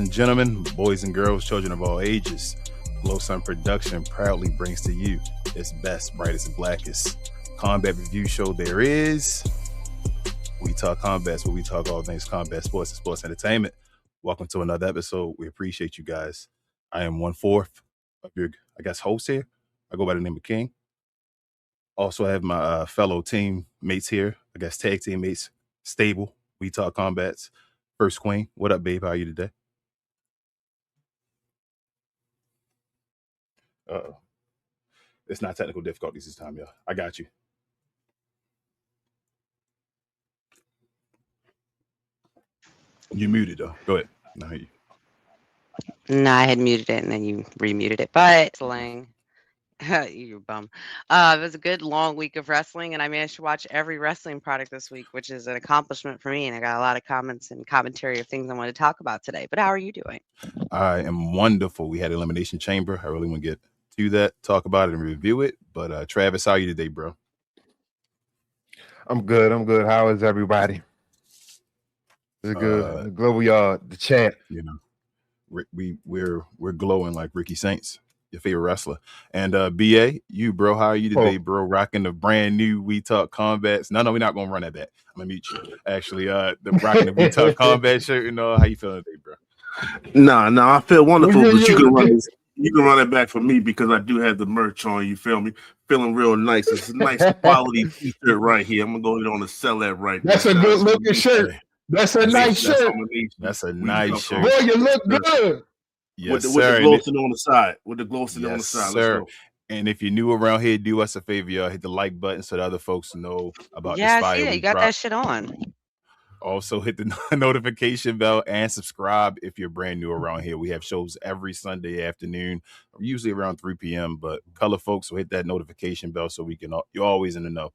and gentlemen, boys and girls, children of all ages, Glow Sun Production proudly brings to you its best, brightest, and blackest combat review show there is. We talk combats, where we talk all things combat sports and sports entertainment. Welcome to another episode. We appreciate you guys. I am 1/4 of your, host here. I go by the name of King. Also, I have my fellow teammates here, tag teammates, Stable. We talk combats. First Queen, what up, babe? How are you today? It's not technical difficulties this time, y'all. I got you. You muted, though. Go ahead. I hear you. No, I had muted it and then you remuted it. But you bum. It was a good long week of wrestling, and I managed to watch every wrestling product this week, which is an accomplishment for me. And I got a lot of comments and commentary of things I want to talk about today. But how are you doing? I am wonderful. We had Elimination Chamber. I really want to get to that, talk about it, and review it. But Travis, how are you today, bro? I'm good. How is everybody? It's good. The global yard, the champ. You know, we're glowing like Ricky Saints, your favorite wrestler. And BA, you, bro, how are you today, bro? Rocking the brand new We Talk Combats. No, we're not gonna run at that. I'm gonna mute you. Actually, the rocking the We Talk Combat shirt. You know, how you feeling today, bro? No, I feel wonderful, but you can run it back for me because I do have the merch on. You feel me? Feeling real nice. It's a nice quality t-shirt right here. I'm gonna go ahead on and sell that right now. That's a good looking shirt. That's a nice shirt. That's a nice shirt. Boy, you look good. Yes, with the glossing on the side. With the glossing on the side. Sir. Let's go. And if you're new around here, do us a favor, y'all. Hit the like button so that other folks know about this fire. Yeah, you got that shit on. Also, hit the notification bell and subscribe if you're brand new around here. We have shows every Sunday afternoon, usually around 3 p.m. But color folks will hit that notification bell so you're always in the know.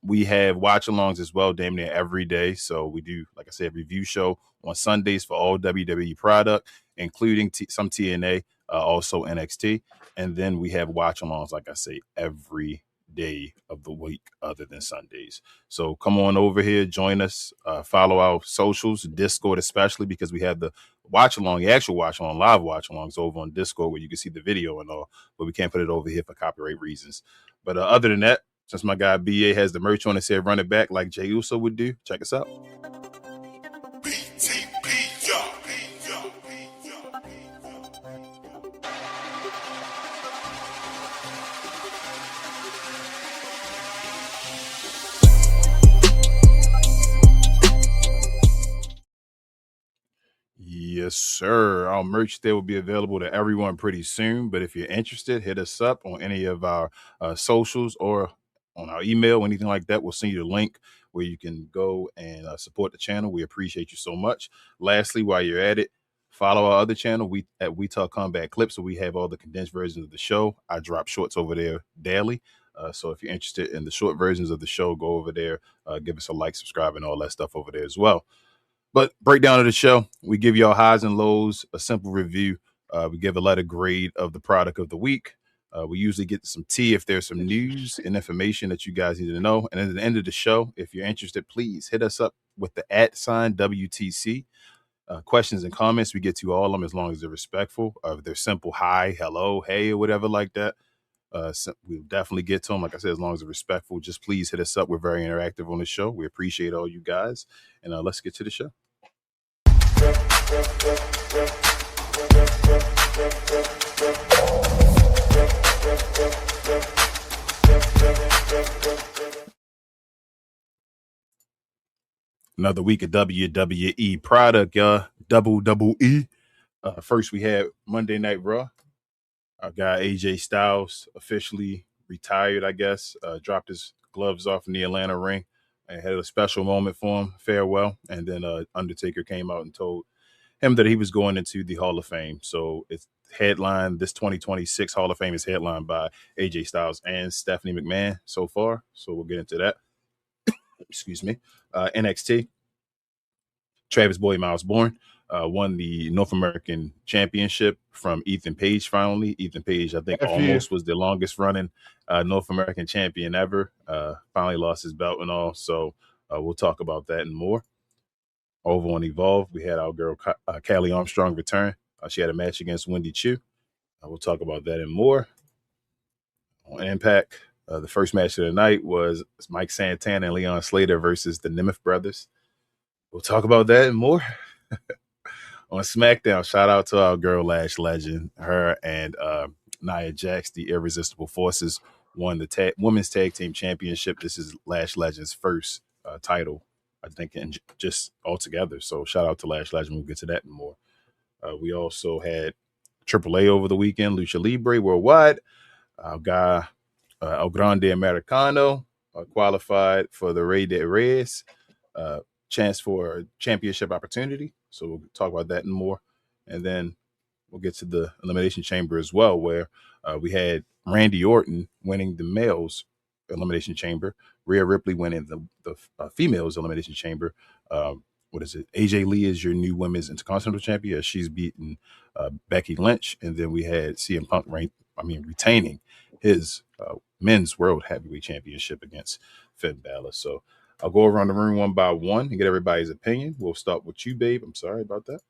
We have watch-alongs as well, damn near every day. So we do, like I said, review show on Sundays for all WWE product, including some TNA, also NXT. And then we have watch-alongs, like I say, every day of the week other than Sundays. So come on over here, join us, follow our socials, Discord especially, because we have the watch-along, the actual watch-along, live watch-alongs over on Discord where you can see the video and all, but we can't put it over here for copyright reasons. But other than that, since my guy BA has the merch on and said run it back like Jey Uso would do, check us out. Yes, sir. Our merch there will be available to everyone pretty soon. But if you're interested, hit us up on any of our socials or on our email, anything like that. We'll send you the link where you can go and support the channel. We appreciate you so much. Lastly, while you're at it, follow our other channel, We Talk Combat Clips, so we have all the condensed versions of the show. I drop shorts over there daily. So if you're interested in the short versions of the show, go over there, give us a like, subscribe, and all that stuff over there as well. But breakdown of the show, we give y'all highs and lows, a simple review. We give a letter grade of the product of the week. We usually get some tea if there's some news and information that you guys need to know. And at the end of the show, if you're interested, please hit us up with the @ WTC. Questions and comments, we get to all of them as long as they're respectful. If they're simple, hi, hello, hey, or whatever like that, we'll definitely get to them. Like I said, as long as they're respectful, just please hit us up. We're very interactive on the show. We appreciate all you guys. And let's get to the show. Another week of WWE product, y'all. WWE. First, we had Monday Night Raw. Our guy AJ Styles officially retired, I guess. Dropped his gloves off in the Atlanta ring and had a special moment for him, farewell. And then Undertaker came out and told him that he was going into the Hall of Fame. So it's headlined, this 2026 Hall of Fame is headlined by AJ Styles and Stephanie McMahon so far. So we'll get into that. Excuse me. NXT. Travis Boy Miles Bourne won the North American Championship from Ethan Page finally. Ethan Page, I think, almost was the longest running North American champion ever. Finally lost his belt and all. So we'll talk about that and more. over on Evolve, we had our girl Callie Armstrong return. She had a match against Wendy Chu. We'll talk about that and more. On Impact, the first match of the night was Mike Santana and Leon Slater versus the Nemeth brothers. We'll talk about that and more. On SmackDown, shout out to our girl Lash Legend. Her and Nia Jax, the Irresistible Forces, won the Women's Tag Team Championship. This is Lash Legend's first title, I think, and just altogether. So shout out to Lash Legend. We'll get to that and more. We also had AAA over the weekend, Lucha Libre Worldwide. Our guy, El Grande Americano, qualified for the Rey de Reyes chance for a championship opportunity. So we'll talk about that and more. And then we'll get to the Elimination Chamber as well, where we had Randy Orton winning the males Elimination Chamber, Rhea Ripley winning the females Elimination Chamber. What is it? AJ Lee is your new women's Intercontinental Champion. She's beaten Becky Lynch. And then we had CM Punk retaining his men's World Heavyweight Championship against Finn Balor. So I'll go around the room one by one and get everybody's opinion. We'll start with you, babe. I'm sorry about that.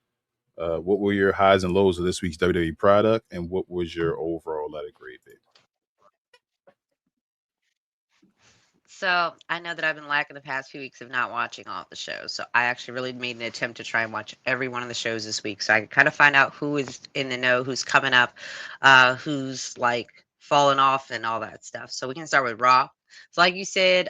What were your highs and lows of this week's WWE product, and what was your overall letter grade, babe? So I know that I've been lacking the past few weeks of not watching all of the shows. So I actually really made an attempt to try and watch every one of the shows this week, so I could kind of find out who is in the know, who's coming up, who's like falling off and all that stuff. So we can start with Raw. So like you said,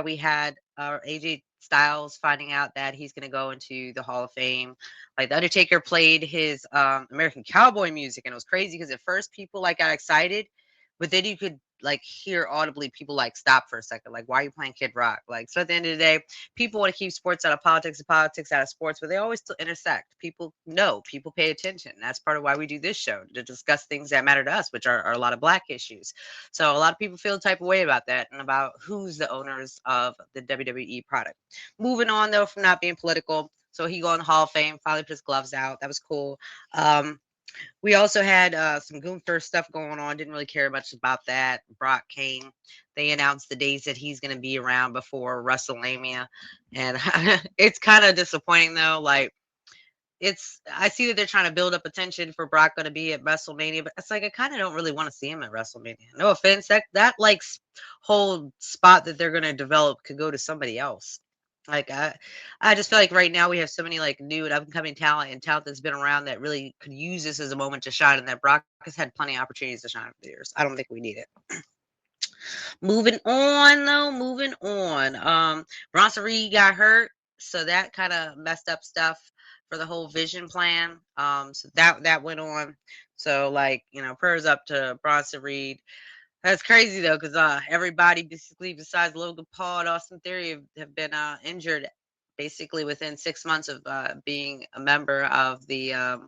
we had AJ Styles finding out that he's going to go into the Hall of Fame. Like the Undertaker played his American Cowboy music, and it was crazy because at first people like got excited, but then you could like hear audibly people like stop for a second, like, why are you playing Kid Rock? Like, so at the end of the day, people want to keep sports out of politics and politics out of sports, but they always still intersect. People know, people pay attention. That's part of why we do this show, to discuss things that matter to us, which are a lot of Black issues. So a lot of people feel the type of way about that and about who's the owners of the WWE product. Moving on though, from not being political, so he go in the Hall of Fame, finally put his gloves out. That was cool. We also had some Gunther stuff going on. Didn't really care much about that. Brock came. They announced the days that he's going to be around before WrestleMania. And it's kind of disappointing, though. Like, I see that they're trying to build up attention for Brock going to be at WrestleMania, but it's like I kind of don't really want to see him at WrestleMania. No offense. That like whole spot that they're going to develop could go to somebody else. Like I just feel like right now we have so many like new and upcoming talent and talent that's been around that really could use this as a moment to shine, and that Brock has had plenty of opportunities to shine for years. I don't think we need it. Moving on. Bronson Reed got hurt, so that kind of messed up stuff for the whole vision plan. So that went on. So like, prayers up to Bronson Reed. That's crazy though, because everybody basically besides Logan Paul and Austin Theory have been injured basically within 6 months of being a member of the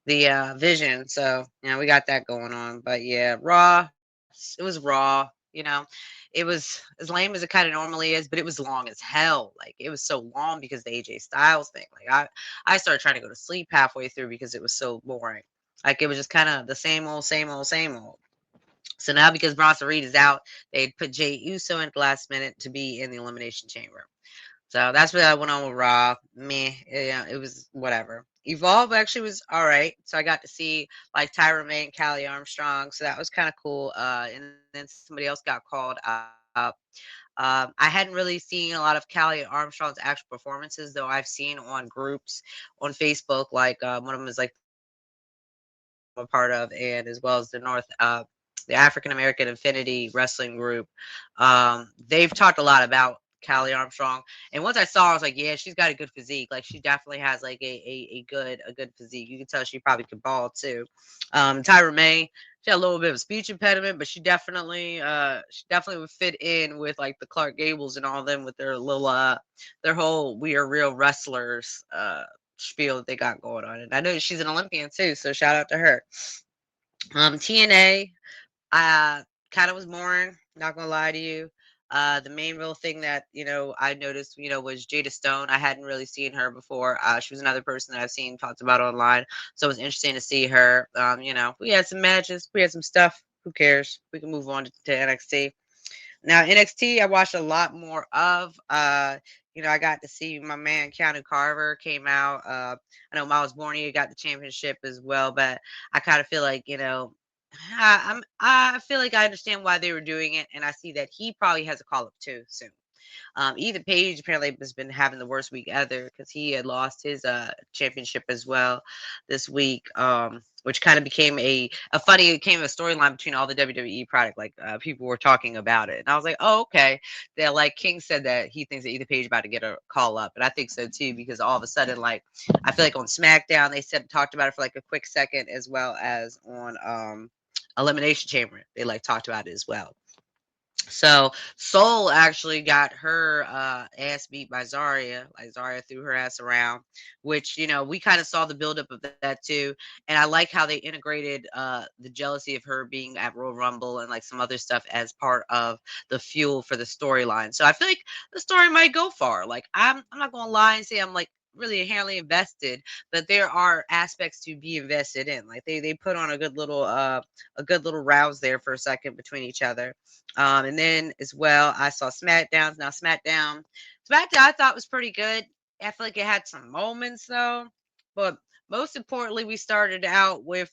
Vision. So we got that going on. But yeah, Raw, it was Raw. It was as lame as it kind of normally is, but it was long as hell. Like it was so long because the AJ Styles thing. Like I started trying to go to sleep halfway through because it was so boring. Like it was just kind of the same old. So now because Bronson Reed is out, they put Jey Uso in at the last minute to be in the Elimination Chamber. So that's what I went on with Raw. It was whatever. Evolve actually was all right. So I got to see like Tyra May and Callie Armstrong. So that was kind of cool. And then somebody else got called up. I hadn't really seen a lot of Callie Armstrong's actual performances, though I've seen on groups on Facebook. Like one of them is like I'm a part of, and as well as the African American Infinity Wrestling Group. They've talked a lot about Callie Armstrong, and once I saw her, I was like, yeah, she's got a good physique. Like she definitely has like a good physique. You can tell she probably could ball too. Tyra May, she had a little bit of a speech impediment, but she definitely would fit in with like the Clark Gables and all them with their little their whole "we are real wrestlers" spiel that they got going on. And I know she's an Olympian too, so shout out to her. TNA, I kind of was boring, not gonna lie to you. The main real thing that I noticed was Jada Stone. I hadn't really seen her before. She was another person that I've seen talked about online, so it was interesting to see her. We had some matches, we had some stuff. Who cares? We can move on to NXT. Now NXT, I watched a lot more of. I got to see my man Keanu Carver came out. I know Miles Borneo got the championship as well, but I kind of feel like, I feel like I understand why they were doing it, and I see that he probably has a call up too soon. Ethan Page apparently has been having the worst week ever because he had lost his championship as well this week, which kind of became a funny, it became a storyline between all the WWE product. Like people were talking about it, and I was like, oh, okay. That like King said that he thinks that Ethan Page about to get a call up, and I think so too because all of a sudden, like I feel like on SmackDown they talked about it for like a quick second, as well as on Elimination Chamber they like talked about it as well. So Soul actually got her ass beat by Zarya. Like Zarya threw her ass around, which we kind of saw the buildup of that too. And I like how they integrated the jealousy of her being at Royal Rumble and like some other stuff as part of the fuel for the storyline. So I feel like the story might go far. Like I'm not gonna lie and say I'm like really inherently invested, but there are aspects to be invested in. Like they put on a good little rouse there for a second between each other. And then as well, I saw SmackDown. Now SmackDown I thought was pretty good. I feel like it had some moments though, but most importantly, we started out with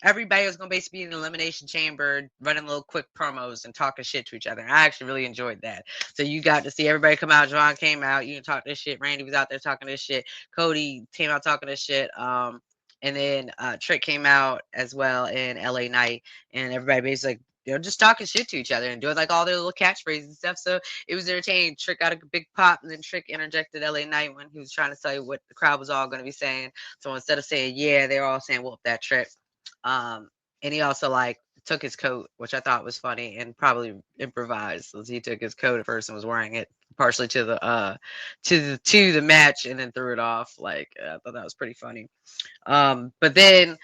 everybody was gonna basically be in the elimination chamber, running little quick promos and talking shit to each other. And I actually really enjoyed that. So you got to see everybody come out. John came out, talk this shit. Randy was out there talking this shit. Cody came out talking this shit. And then Trick came out as well in LA Knight, and everybody basically just talking shit to each other and doing like all their little catchphrases and stuff. So it was entertaining. Trick got a big pop, and then Trick interjected LA Knight when he was trying to tell you what the crowd was all going to be saying. So instead of saying yeah, they were all saying whoop that Trick. And he also like took his coat, which I thought was funny and probably improvised. So he took his coat at first and was wearing it partially to the match and then threw it off. Like I thought that was pretty funny. But then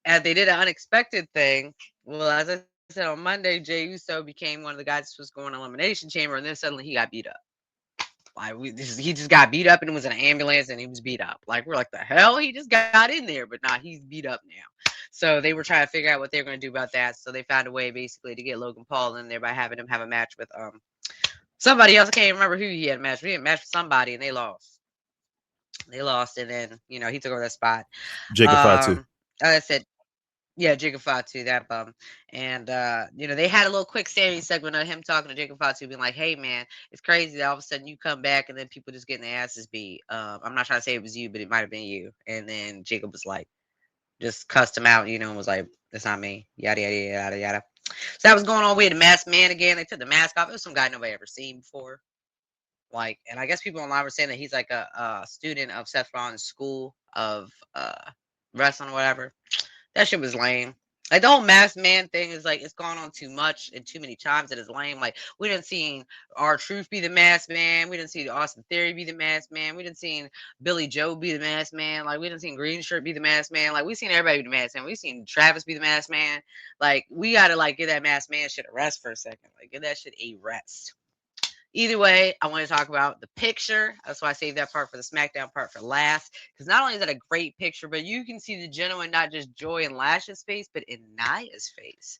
they did an unexpected thing. Well, as I said on Monday, Jey Uso became one of the guys who was going to Elimination Chamber, and then suddenly he got beat up. Like he just got beat up and was in an ambulance and he was beat up. Like we're like, the hell, he just got in there, but nah, he's beat up now. So they were trying to figure out what they were going to do about that. So they found a way basically to get Logan Paul in there by having him have a match with somebody else. I can't remember who he had a match. He had a match with somebody and they lost. And then he took over that spot. Jacob Fatu. Like I said, yeah, Jacob Fatu, that bum. And they had a little quick Sammy segment of him talking to Jacob Fatu, being like, "Hey man, it's crazy that all of a sudden you come back and then people just getting their asses beat. I'm not trying to say it was you, but it might have been you." And then Jacob was like, just cussed him out, and was like, "That's not me." Yada yada yada yada. So that was going on. We had the masked man again. They took the mask off. It was some guy nobody ever seen before. Like, and I guess people online were saying that he's like a student of Seth Rollins' school of wrestling or whatever. That shit was lame. Like the whole masked man thing is like it's gone on too much and too many times that it's lame. Like we didn't see R-Truth be the masked man. We didn't see Austin Theory be the masked man. We didn't see Billy Joe be the masked man. Like we didn't see Green Shirt be the masked man. Like we seen everybody be the masked man. We seen Travis be the masked man. Like we gotta like give that masked man shit a rest for a second. Like give that shit a rest. Either way, I want to talk about the picture. That's why I saved that part for the SmackDown part for last. Because not only is that a great picture, but you can see the genuine, not just Joy and Lash's face, but in Nia's face.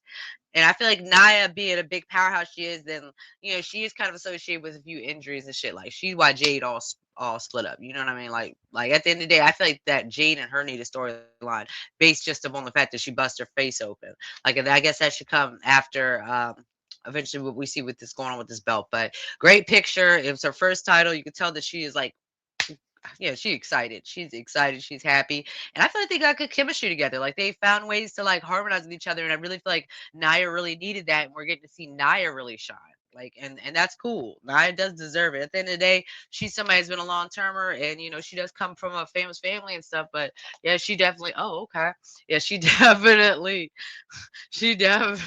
And I feel like Nia, being a big powerhouse she is, then, she is kind of associated with a few injuries and shit. Like, she's why Jade all split up. You know what I mean? Like at the end of the day, I feel like that Jade and her need a storyline based just upon the fact that she bust her face open. Like, I guess that should come after eventually what we see with this going on with this belt. But great picture. It was her first title. You could tell that she is like, she's excited. She's excited. She's happy. And I feel like they got good chemistry together. Like they found ways to like harmonize with each other. And I really feel like Nia really needed that. And we're getting to see Nia really shine. Like, and that's cool. Nia does deserve it. At the end of the day, she's somebody who's been a long-termer, and she does come from a famous family and stuff. But yeah, she definitely. Oh, okay. Yeah, she definitely. I can't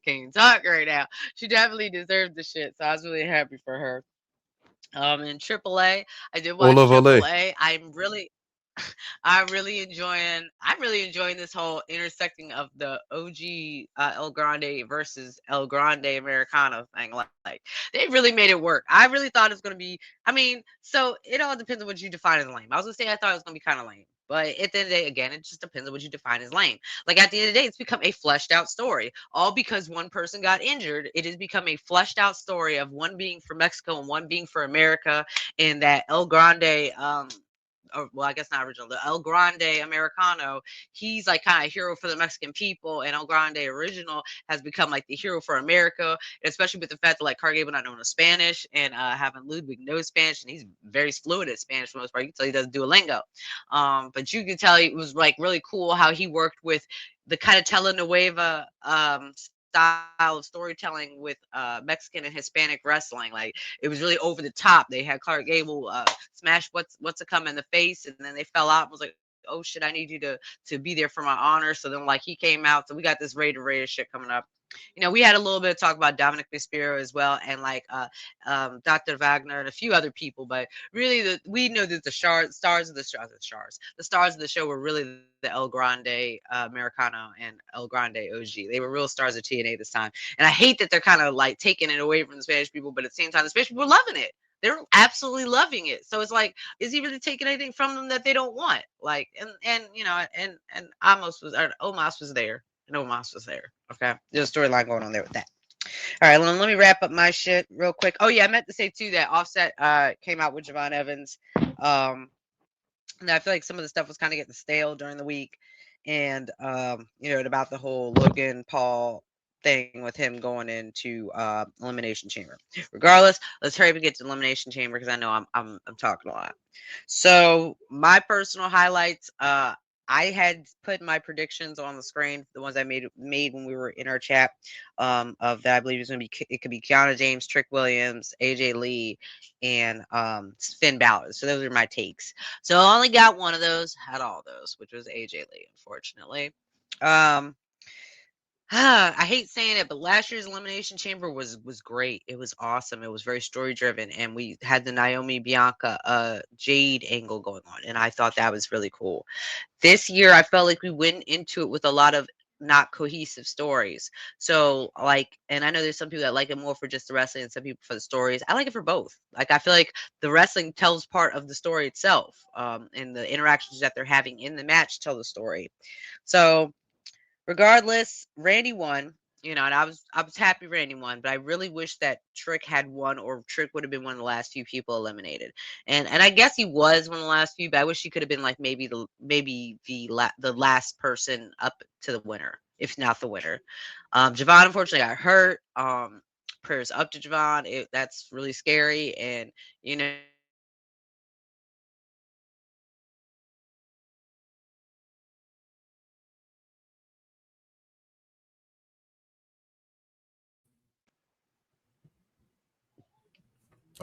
even talk right now. She definitely deserved the shit. So I was really happy for her. In AAA, I did watch AAA. I'm really enjoying this whole intersecting of the OG El Grande versus El Grande Americano thing. Like they really made it work. I really thought it was gonna be. I mean, so it all depends on what you define as lame. I was gonna say I thought it was gonna be kind of lame, But at the end of the day, again, it just depends on what you define as lame. Like at the end of the day, it's become a fleshed out story. All because one person got injured, it has become a fleshed out story of one being for Mexico and one being for America, and that El Grande, or well, I guess not original, the El Grande Americano, he's like kind of hero for the Mexican people, and El Grande original has become like the hero for America, especially with the fact that like Clark Gable not knowing Spanish, and having Ludwig know Spanish, and he's very fluent in Spanish for the most part. You can tell he doesn't Duolingo, but you can tell it was like really cool how he worked with the kind of telenovela style of storytelling with Mexican and Hispanic wrestling. Like it was really over the top. They had Clark Gable smash what's to come in the face, and then they fell out and was like, oh shit, I need you to be there for my honor. So then like he came out. So we got this Raider shit coming up. You know, we had a little bit of talk about Dominic Mysterio as well, and like Dr. Wagner and a few other people, but really we know that the stars of the show were really the El Grande Americano and El Grande OG. They were real stars of TNA this time, and I hate that they're kind of like taking it away from the Spanish people, but at the same time, the Spanish people are loving it. They're absolutely loving it. So it's like, is he really taking anything from them that they don't want? Like, and you know, and Omos was there. And Omos was there. Okay. There's a storyline going on there with that. All right, let me wrap up my shit real quick. Oh yeah, I meant to say too that Offset came out with Javon Evans. And I feel like some of the stuff was kind of getting stale during the week. And you know, about the whole Logan Paul thing with him going into Elimination Chamber. Regardless, let's hurry up and get to Elimination Chamber because I know I'm talking a lot. So my personal highlights, I had put my predictions on the screen, the ones I made when we were in our chat, of that I believe it could be Kiana James, Trick Williams, AJ Lee, and Finn Balor. So those are my takes. So I only got one of those, had all those, which was AJ Lee, unfortunately. I hate saying it, but last year's Elimination Chamber was great. It was awesome. It was very story driven, and we had the Naomi Bianca Jade angle going on, and I thought that was really cool. This year, I felt like we went into it with a lot of not cohesive stories. So like, and I know there's some people that like it more for just the wrestling and some people for the stories. I like it for both. Like I feel like the wrestling tells part of the story itself, and the interactions that they're having in the match tell the story. So regardless, Randy won, you know, and I was happy Randy won, but I really wish that Trick had won, or Trick would have been one of the last few people eliminated. And I guess he was one of the last few, but I wish he could have been like maybe the last person up to the winner, if not the winner. Javon unfortunately got hurt. Prayers up to Javon. That's really scary, and you know.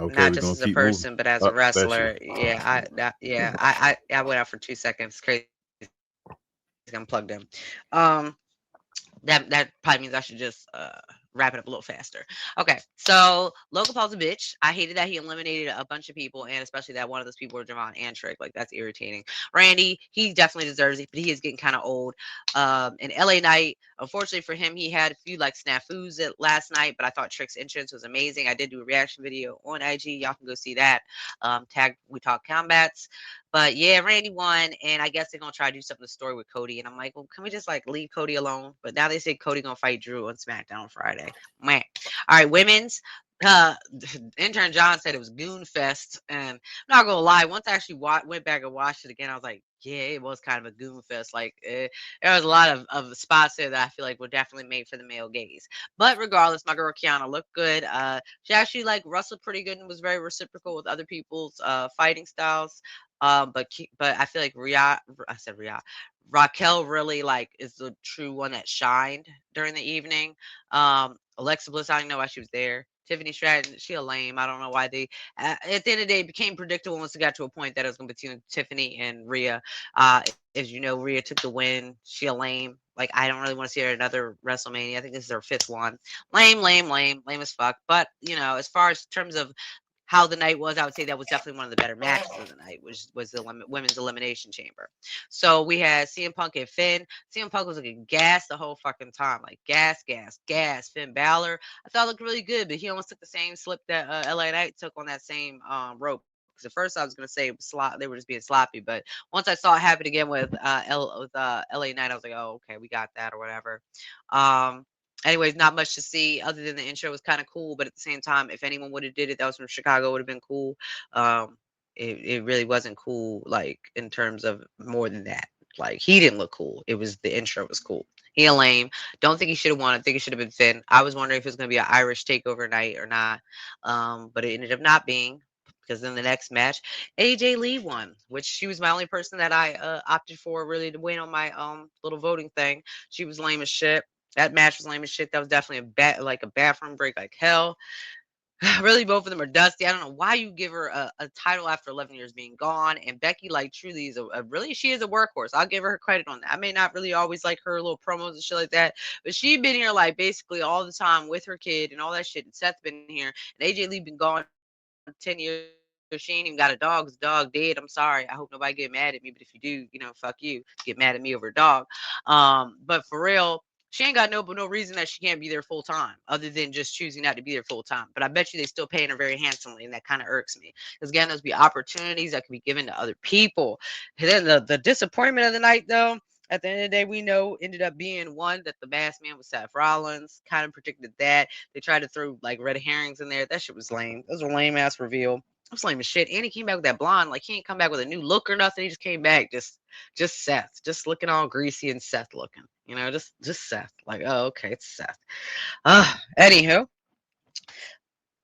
Okay, Not we're just gonna as a keep moving. person, but as Oh, a bless you. wrestler. Yeah, I went out for 2 seconds. It's crazy. I'm plugged in. That probably means I should just wrap it up a little faster. Okay, so Logan Paul's a bitch. I hated that he eliminated a bunch of people, and especially that one of those people were Javon and Trick. Like that's irritating. Randy, he definitely deserves it, but he is getting kind of old. And LA Knight, unfortunately for him, he had a few like snafus last night, but I thought Trick's entrance was amazing. I did do a reaction video on IG. Y'all can go see that. Tag We Talk Combats. But yeah, Randy won, and I guess they're gonna try to do something with the story with Cody. And I'm like, well, can we just like leave Cody alone? But now they say Cody gonna fight Drew on SmackDown on Friday. Man. All right, women's. Intern John said it was Goon Fest, and I'm not gonna lie. Once I actually went back and watched it again, I was like, yeah, it was kind of a Goon Fest. Like there was a lot of spots there that I feel like were definitely made for the male gaze. But regardless, my girl Kiana looked good. She actually like wrestled pretty good and was very reciprocal with other people's fighting styles. But I feel like Raquel really like is the true one that shined during the evening. Alexa Bliss, I don't know why she was there. Tiffany Stratton, she a lame. I don't know why they. At the end of the day, it became predictable once it got to a point that it was going to be between Tiffany and Rhea. As you know, Rhea took the win. She a lame. Like I don't really want to see her at another WrestleMania. I think this is her 5th one. Lame as fuck. But you know, as far as terms of how the night was, I would say that was definitely one of the better matches of the night, which was the women's elimination chamber. So we had CM Punk and Finn. CM Punk was looking gas the whole fucking time, like gas. Finn Balor, I thought looked really good, but he almost took the same slip that LA Knight took on that same rope. Because at first I was gonna say it was they were just being sloppy, but once I saw it happen again with LA Knight, I was like, oh, okay, we got that or whatever. Anyways, not much to see other than the intro was kind of cool, but at the same time, if anyone would have did it that was from Chicago, would have been cool. It really wasn't cool, like in terms of more than that. Like he didn't look cool. It was the intro was cool. He a lame. Don't think he should have won. I think it should have been Finn. I was wondering if it was going to be an Irish takeover night or not, but it ended up not being, because in the next match, AJ Lee won, which she was my only person that I opted for really to win on my little voting thing. She was lame as shit. That match was lame as shit. That was definitely a bathroom break like hell. Really, both of them are dusty. I don't know why you give her a title after 11 years being gone. And Becky, like, truly is really, she is a workhorse. I'll give her credit on that. I may not really always like her little promos and shit like that, but she's been here like basically all the time with her kid and all that shit. And Seth's been here, and AJ Lee been gone 10 years. She ain't even got a dog. His dog dead. I'm sorry. I hope nobody get mad at me, but if you do, fuck you. Get mad at me over a dog. But for real, she ain't got no reason that she can't be there full time, other than just choosing not to be there full time. But I bet you they still paying her very handsomely, and that kind of irks me. Because again, those be opportunities that can be given to other people. And then the disappointment of the night, though, at the end of the day, we know ended up being one that the masked man was Seth Rollins. Kind of predicted that. They tried to throw like red herrings in there. That shit was lame. That was a lame ass reveal. It was lame as shit. And he came back with that blonde. Like he ain't come back with a new look or nothing. He just came back just Seth, just looking all greasy and Seth looking. Just Seth. Like, oh, okay, it's Seth. Anywho,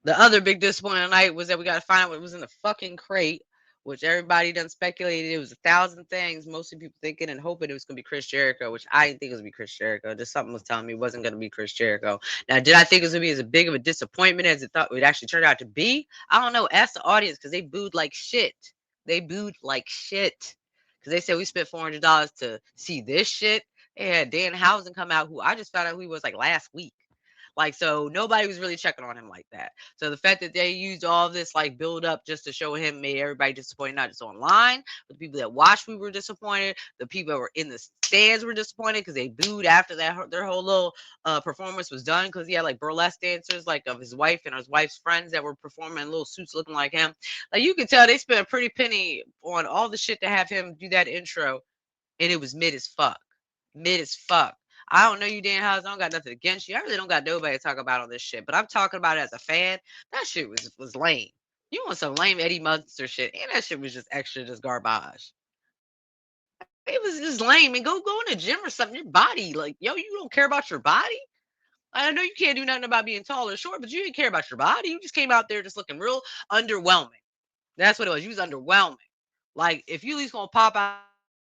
the other big disappointment tonight was that we got to find out what was in the fucking crate, which everybody done speculated it was 1,000 things. Mostly people thinking and hoping it was going to be Chris Jericho, which I didn't think it was going to be Chris Jericho. Just something was telling me it wasn't going to be Chris Jericho. Now, did I think it was going to be as big of a disappointment as it actually turned out to be? I don't know. Ask the audience, because they booed like shit. Because they said we spent $400 to see this shit. They had Danhausen come out, who I just found out who he was like last week. Like, so nobody was really checking on him like that. So the fact that they used all this like build up just to show him made everybody disappointed, not just online, but the people that watched, we were disappointed. The people that were in the stands were disappointed because they booed after that their whole little performance was done, because he had like burlesque dancers like of his wife and his wife's friends that were performing in little suits looking like him. Like you could tell they spent a pretty penny on all the shit to have him do that intro, and it was mid as fuck. I don't know you, Danhausen. I don't got nothing against you. I really don't got nobody to talk about on this shit. But I'm talking about it as a fan. That shit was lame. You want some lame Eddie Munster shit, and that shit was just extra, just garbage. It was just lame. And go in the gym or something. Your body, like, yo, you don't care about your body? I know you can't do nothing about being tall or short, but you didn't care about your body. You just came out there just looking real underwhelming. That's what it was. You was underwhelming. Like, if you at least gonna pop out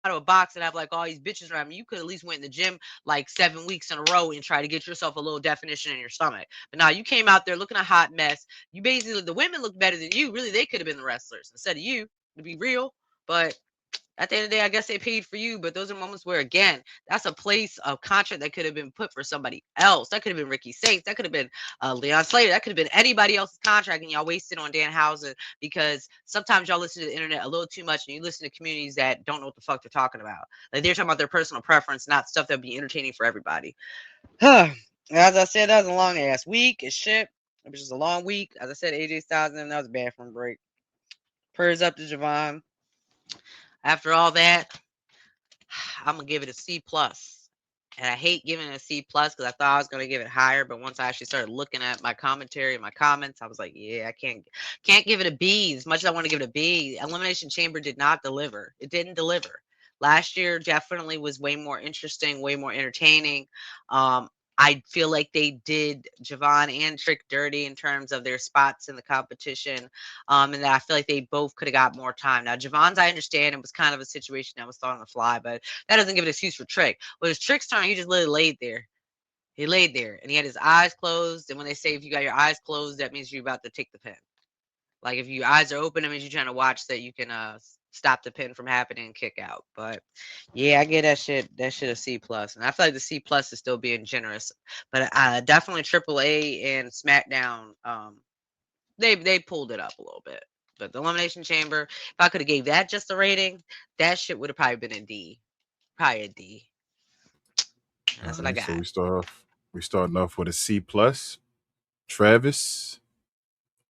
of a box and have like all these bitches around me, you could at least went in the gym like 7 weeks in a row and try to get yourself a little definition in your stomach. But now you came out there looking a hot mess. You basically, the women look better than you. Really, they could have been the wrestlers instead of you, to be real. But at the end of the day, I guess they paid for you. But those are moments where, again, that's a place of contract that could have been put for somebody else. That could have been Ricky Saints. That could have been Leon Slater. That could have been anybody else's contract, and y'all wasted on Danhausen, because sometimes y'all listen to the internet a little too much, and you listen to communities that don't know what the fuck they're talking about. Like, they're talking about their personal preference, not stuff that would be entertaining for everybody. As I said, that was a long ass week. It's shit. It was just a long week. As I said, AJ Styles, and that was a bathroom break. Prayers up to Javon. After all that, I'm going to give it a C+. And I hate giving it a C+ because I thought I was going to give it higher. But once I actually started looking at my commentary and my comments, I was like, yeah, I can't give it a B. As much as I want to give it a B, Elimination Chamber did not deliver. It didn't deliver. Last year definitely was way more interesting, way more entertaining. I feel like they did Javon and Trick dirty in terms of their spots in the competition, and that I feel like they both could have got more time. Now, Javon's, I understand, it was kind of a situation that was thought on the fly, but that doesn't give an excuse for Trick. Well, it was Trick's turn. He just literally laid there. He laid there, and he had his eyes closed, and when they say if you got your eyes closed, that means you're about to take the pin. Like, if your eyes are open, that means you're trying to watch that you can stop the pin from happening and kick out. But yeah, I get that shit a C+. And I feel like the C+ is still being generous. But definitely AAA and SmackDown, they pulled it up a little bit. But the Elimination Chamber, if I could have gave that just a rating, that shit would have probably been a D. Probably a D. And that's what I got. So we starting off with a C+. Travis,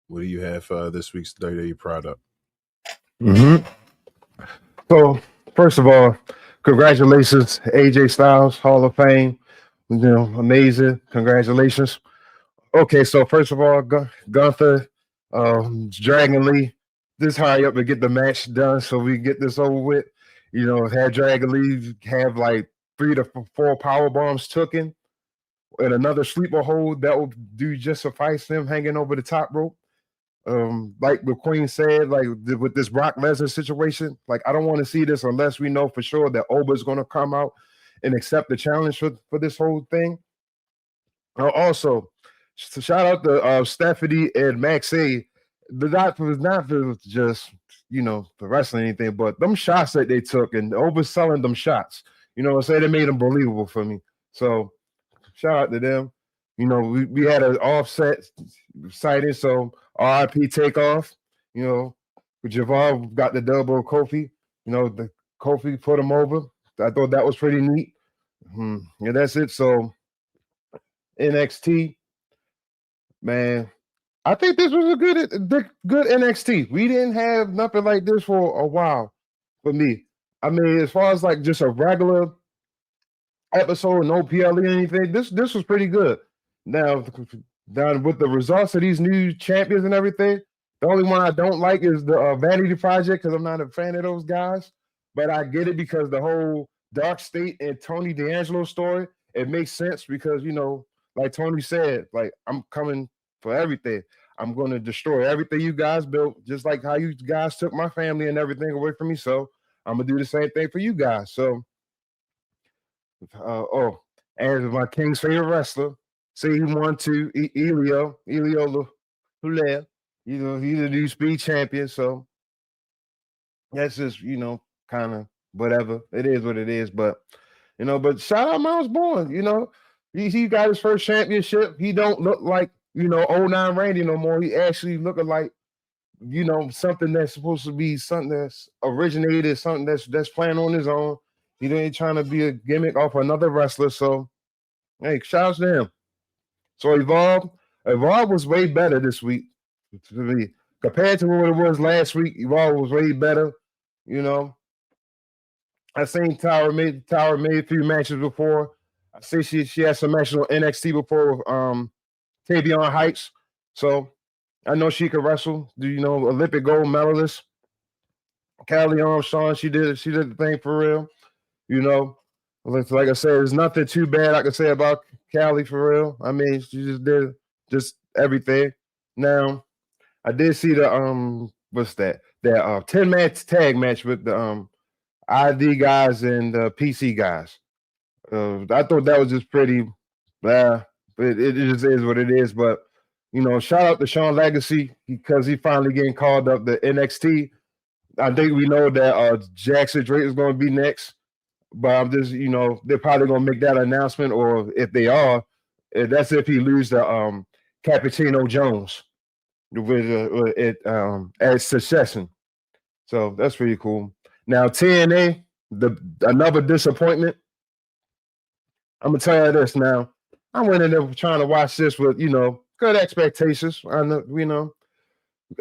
what do you have for this week's WWE product? Mm-hmm. So, first of all, congratulations, AJ Styles, Hall of Fame. You know, amazing. Congratulations. Okay, so first of all, Gunther, Dragon Lee, just hurry up and get the match done so we get this over with. You know, have Dragon Lee have like 3 to 4 power bombs taken and another sleeper hold that will do just suffice him hanging over the top rope. Like the Queen said, like with this Brock Lesnar situation, like I don't want to see this unless we know for sure that Oba's going to come out and accept the challenge for this whole thing. Also, shout out to Stephanie and Maxie. The doctor was not for just, you know, for wrestling anything, but them shots that they took and overselling them shots, you know what I'm saying? They made them believable for me. So shout out to them. You know, we had an offset sighting, so RIP Takeoff. You know, Javar got the double Kofi. You know, the Kofi put him over. I thought that was pretty neat. Yeah, that's it. So NXT, man, I think this was a good NXT. We didn't have nothing like this for a while for me. I mean, as far as like just a regular episode, no PLE or anything, this was pretty good. Now, down with the results of these new champions and everything, the only one I don't like is the Vanity Project because I'm not a fan of those guys. But I get it because the whole Dark State and Tony D'Angelo story, it makes sense because, you know, like Tony said, like I'm coming for everything. I'm going to destroy everything you guys built, just like how you guys took my family and everything away from me. So I'm going to do the same thing for you guys. So, as my King's favorite wrestler, say he won to Elio Hulea. You know, he's a new speed champion. So that's just, you know, kind of whatever. It is what it is. But, you know, but shout out Miles Bourne, you know. He got his first championship. He don't look like, you know, 09 Randy no more. He actually looking like, you know, something that's supposed to be something that's originated, something that's playing on his own. He ain't trying to be a gimmick off another wrestler. So, hey, shout out to him. So Evolve was way better this week to me. Compared to what it was last week, Evolve was way better. You know, I seen Tower made a few matches before. I see she had some matches on NXT before with Tavion Heights. So I know she could wrestle. Do you know Olympic gold medalist? Callie Armstrong, she did the thing for real. You know, like I said, there's nothing too bad I could say about Callie for real. I mean, she just did just everything. Now, I did see the what's that? That 10-match tag match with the ID guys and the PC guys. I thought that was just pretty but it just is what it is. But you know, shout out to Sean Legacy because he finally getting called up to NXT. I think we know that Jackson Drake is going to be next. But I'm just, you know, they're probably gonna make that announcement, or if they are, that's if he loses the Cappuccino Jones with it as Succession. So that's pretty cool. Now TNA, another disappointment. I'm gonna tell you this now. I went in there trying to watch this with, you know, good expectations. I know, you know,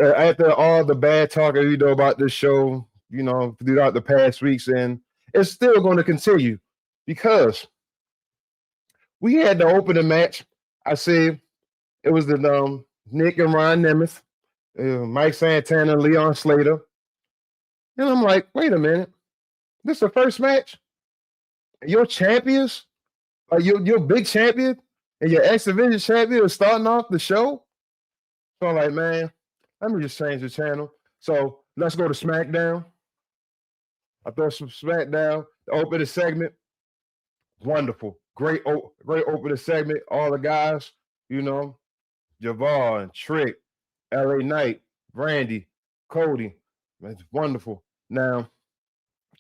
after all the bad talk you know about this show, you know, throughout the past weeks, and it's still going to continue because we had the opening match. I see it was the Nick and Ron Nemeth, Mike Santana, and Leon Slater. And I'm like, wait a minute. This is the first match? Your champions? Like your big champion and your X-Division champion is starting off the show? So I'm like, man, let me just change the channel. So let's go to SmackDown. I thought some SmackDown, the opening segment, wonderful. Great opening segment. All the guys, you know, Javon, Trick, LA Knight, Randy, Cody. It's wonderful. Now,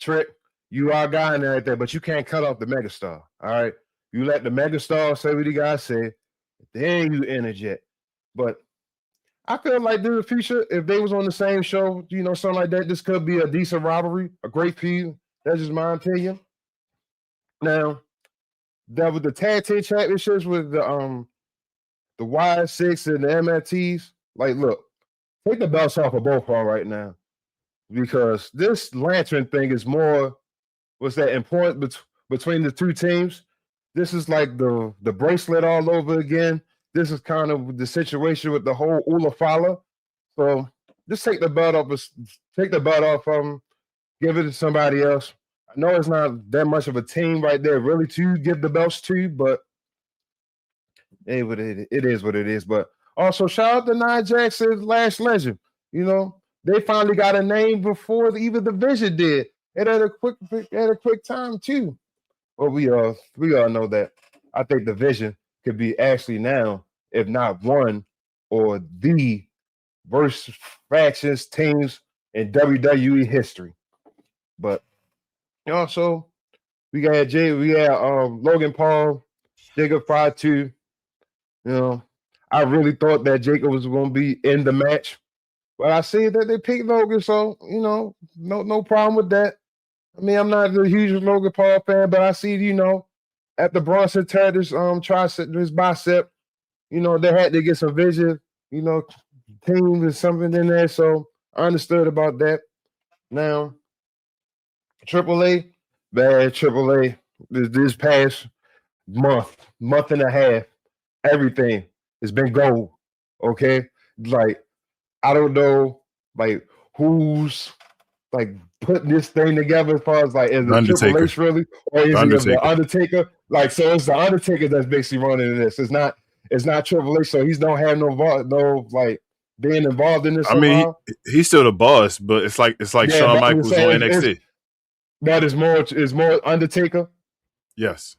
Trick, you are a guy and everything, but you can't cut off the megastar. All right. You let the megastar say what you guys say, then you interject. But I feel like in the future, if they was on the same show, you know, something like that, this could be a decent rivalry, a great feud. That's just my opinion. Now, that with the tag team championships with the Y6 and the MFTs, like, look, take the belts off of both of them right now. because this lantern thing is more what's that important between the two teams. This is like the bracelet all over again. This is kind of the situation with the whole Ula Fala. So just take the belt off them, give it to somebody else. I know it's not that much of a team right there, really, to give the belts to, but it is what it is. But also, shout out to Nia Jax's Last Legend. You know, they finally got a name before even the Vision did. It had a quick time too. Well, we all know that. I think the Vision could be actually now, if not one or the worst factions teams in WWE history. But also, we got Logan Paul, Jacob Fry too. You know, I really thought that Jacob was going to be in the match, but I see that they picked Logan, so you know, no problem with that. I mean, I'm not a huge Logan Paul fan, but I see, you know, after Bronson tear his tricep, his bicep, you know, they had to get some Vision, you know, teams and something in there, so I understood about that. Now, AAA, bad AAA. This past month and a half, everything has been gold. Okay, like I don't know, like who's like putting this thing together as far as like is it Triple H really, or is it the Undertaker? Like, so it's the Undertaker that's basically running this. It's not Triple H, so he's don't have no like being involved in this. I mean, he's still the boss, but it's like Shawn Michaels on NXT. That is more Undertaker. Yes.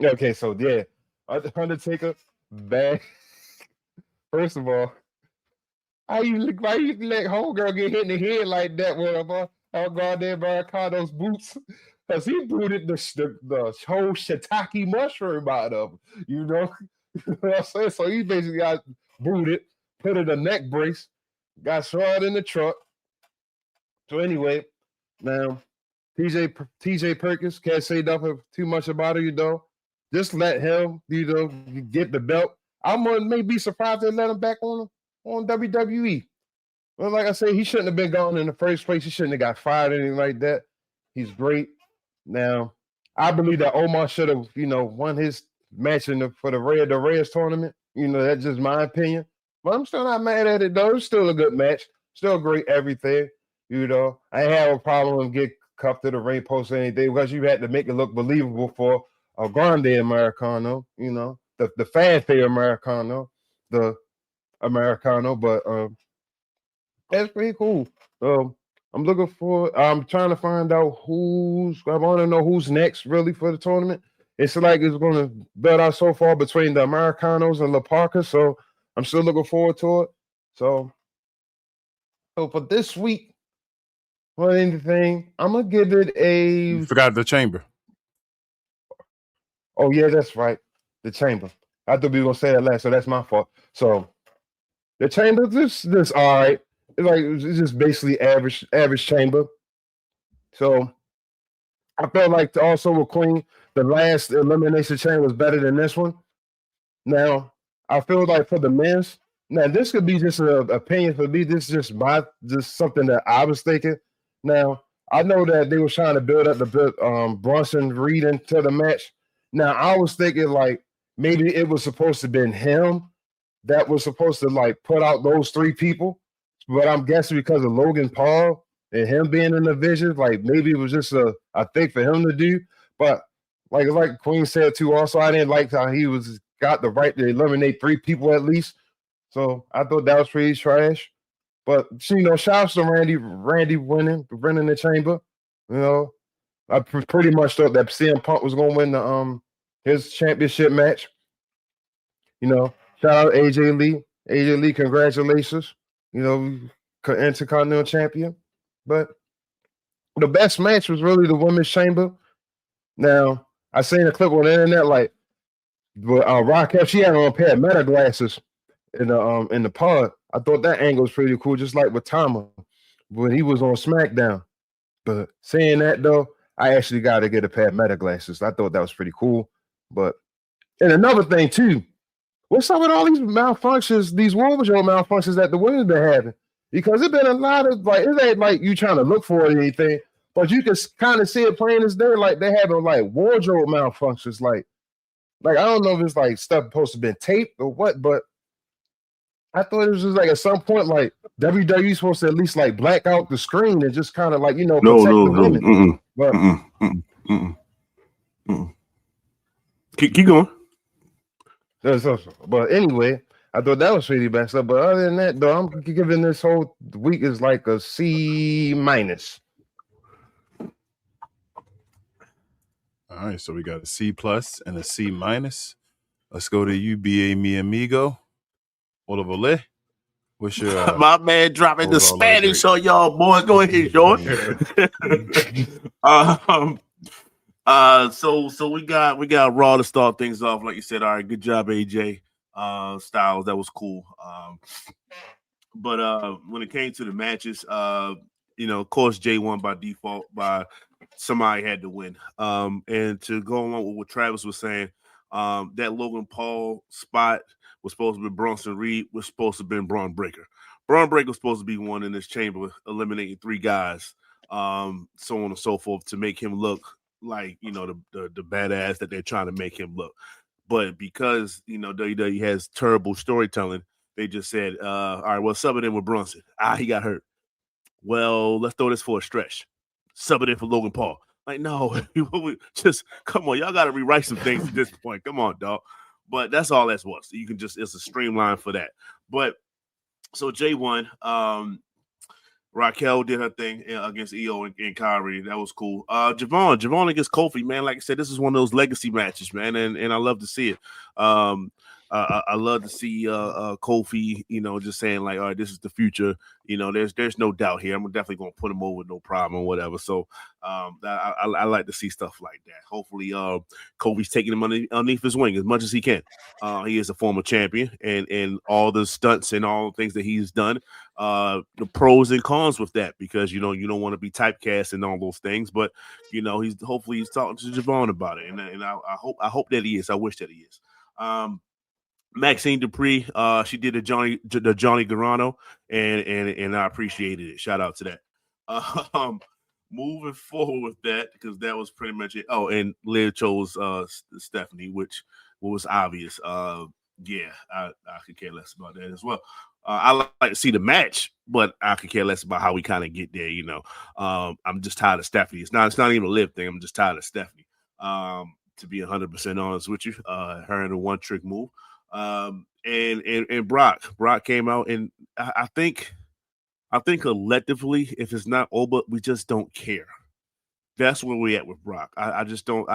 Okay, so yeah, Undertaker bad. First of all, why you let homegirl get hit in the head like that with a goddamn Maricado's boots? Because he booted the whole shiitake mushroom out of him. You know what I'm saying? So he basically got booted, put in a neck brace, got shot in the truck. So anyway, now TJ Perkins, can't say nothing too much about it, you know. Just let him, you know, get the belt. I'm may be surprised they let him back on WWE. Well, like I say, he shouldn't have been gone in the first place. He shouldn't have got fired or anything like that. He's great. Now, I believe that Omar should have, you know, won his match for the Reyes tournament. You know, that's just my opinion. But I'm still not mad at it, though. It's still a good match. Still great everything. You know, I ain't have a problem with get cuffed to the ring post or anything because you had to make it look believable for a Grande Americano, you know, the fanfare Americano, the Americano, but that's pretty cool. I'm trying to find out I want to know who's next really for the tournament. It's like it's going to bet out so far between the Americanos and La Parka, so I'm still looking forward to it. So for this week, or anything, I'm gonna give it a. You forgot the Chamber. Oh yeah, that's right, the Chamber. I thought we were gonna say that last, so that's my fault. So the Chamber, this all right. It's just basically average Chamber. So I felt like also with Queen, the last Elimination Chamber was better than this one. Now I feel like for the men's, now this could be just an opinion for me. This is just something that I was thinking. Now, I know that they were trying to build up the Bronson Reed into the match. Now, I was thinking like maybe it was supposed to have been him that was supposed to like put out those three people. But I'm guessing because of Logan Paul and him being in the Vision, like maybe it was just a thing for him to do. But like Queen said too, also I didn't like how he got the right to eliminate three people at least. So I thought that was pretty trash. But you know, shouts to Randy winning the Chamber. You know, I pretty much thought that CM Punk was going to win his championship match. You know, shout out AJ Lee. AJ Lee, congratulations. You know, Intercontinental Champion. But the best match was really the Women's Chamber. Now, I seen a clip on the internet like Raquel, she had on a pair of meta glasses in the pod. I thought that angle was pretty cool, just like with Tama when he was on SmackDown. But saying that though, I actually got to get a pair of meta glasses. I thought that was pretty cool. But and another thing too, what's up with all these malfunctions, these Women's Show malfunctions that the women been having? because it's been a lot of like it ain't like you trying to look for it or anything, but you can kind of see it plain as day. Like they having like wardrobe malfunctions. Like I don't know if it's like stuff supposed to have been taped or what, but I thought it was just like at some point like WWE supposed to at least like black out the screen and just kind of like protect the women. But keep going. But anyway, I thought that was pretty bad stuff. But other than that, though, I'm giving this whole week is like a C-. All right, so we got a C+ and a C-. Let's go to you, B.A. mi amigo. Ole. What's your my man dropping the Spanish on y'all boys? Go ahead, Sean. So we got Raw to start things off. Like you said, all right, good job, AJ Styles. That was cool. But when it came to the matches, of course, Jay won by default. By somebody had to win. And to go along with what Travis was saying, that Logan Paul spot was supposed to be Bronson Reed, was supposed to have been Braun Breaker. Braun Breaker was supposed to be one in this chamber, eliminating 3 guys, so on and so forth, to make him look like the badass that they're trying to make him look. But because WWE has terrible storytelling, they just said, all right, well, sub it in with Brunson. He got hurt. Well, let's throw this for a stretch. Sub it in for Logan Paul. Like, no, just come on. Y'all got to rewrite some things at this point. Come on, dog. But that's all that was. You can just, it's a streamline for that. But so Jay won. Raquel did her thing against EO and Kyrie. That was cool. Javon against Kofi, man. Like I said, this is one of those legacy matches, man, and I love to see it. I love to see Kofi, just saying like, all right, this is the future. There's no doubt here. I'm definitely gonna put him over, no problem or whatever. So I like to see stuff like that. Hopefully, Kofi's taking him underneath his wing as much as he can. He is a former champion, and all the stunts and all the things that he's done. The pros and cons with that, because you don't want to be typecast and all those things, but he's talking to Javon about it, and I hope that he is. I wish that he is. Maxine Dupree, she did the Johnny Gargano, and I appreciated it. Shout out to that. Moving forward with that, because that was pretty much it. Oh, and Liv chose Stephanie, which was obvious. Yeah, I could care less about that as well. I like to see the match, but I could care less about how we kind of get there. I'm just tired of Stephanie. It's not even a Liv thing. I'm just tired of Stephanie. To be 100% honest with you, her and the one trick move. And Brock came out, and I think collectively, if it's not over, we just don't care. That's where we're at with Brock. I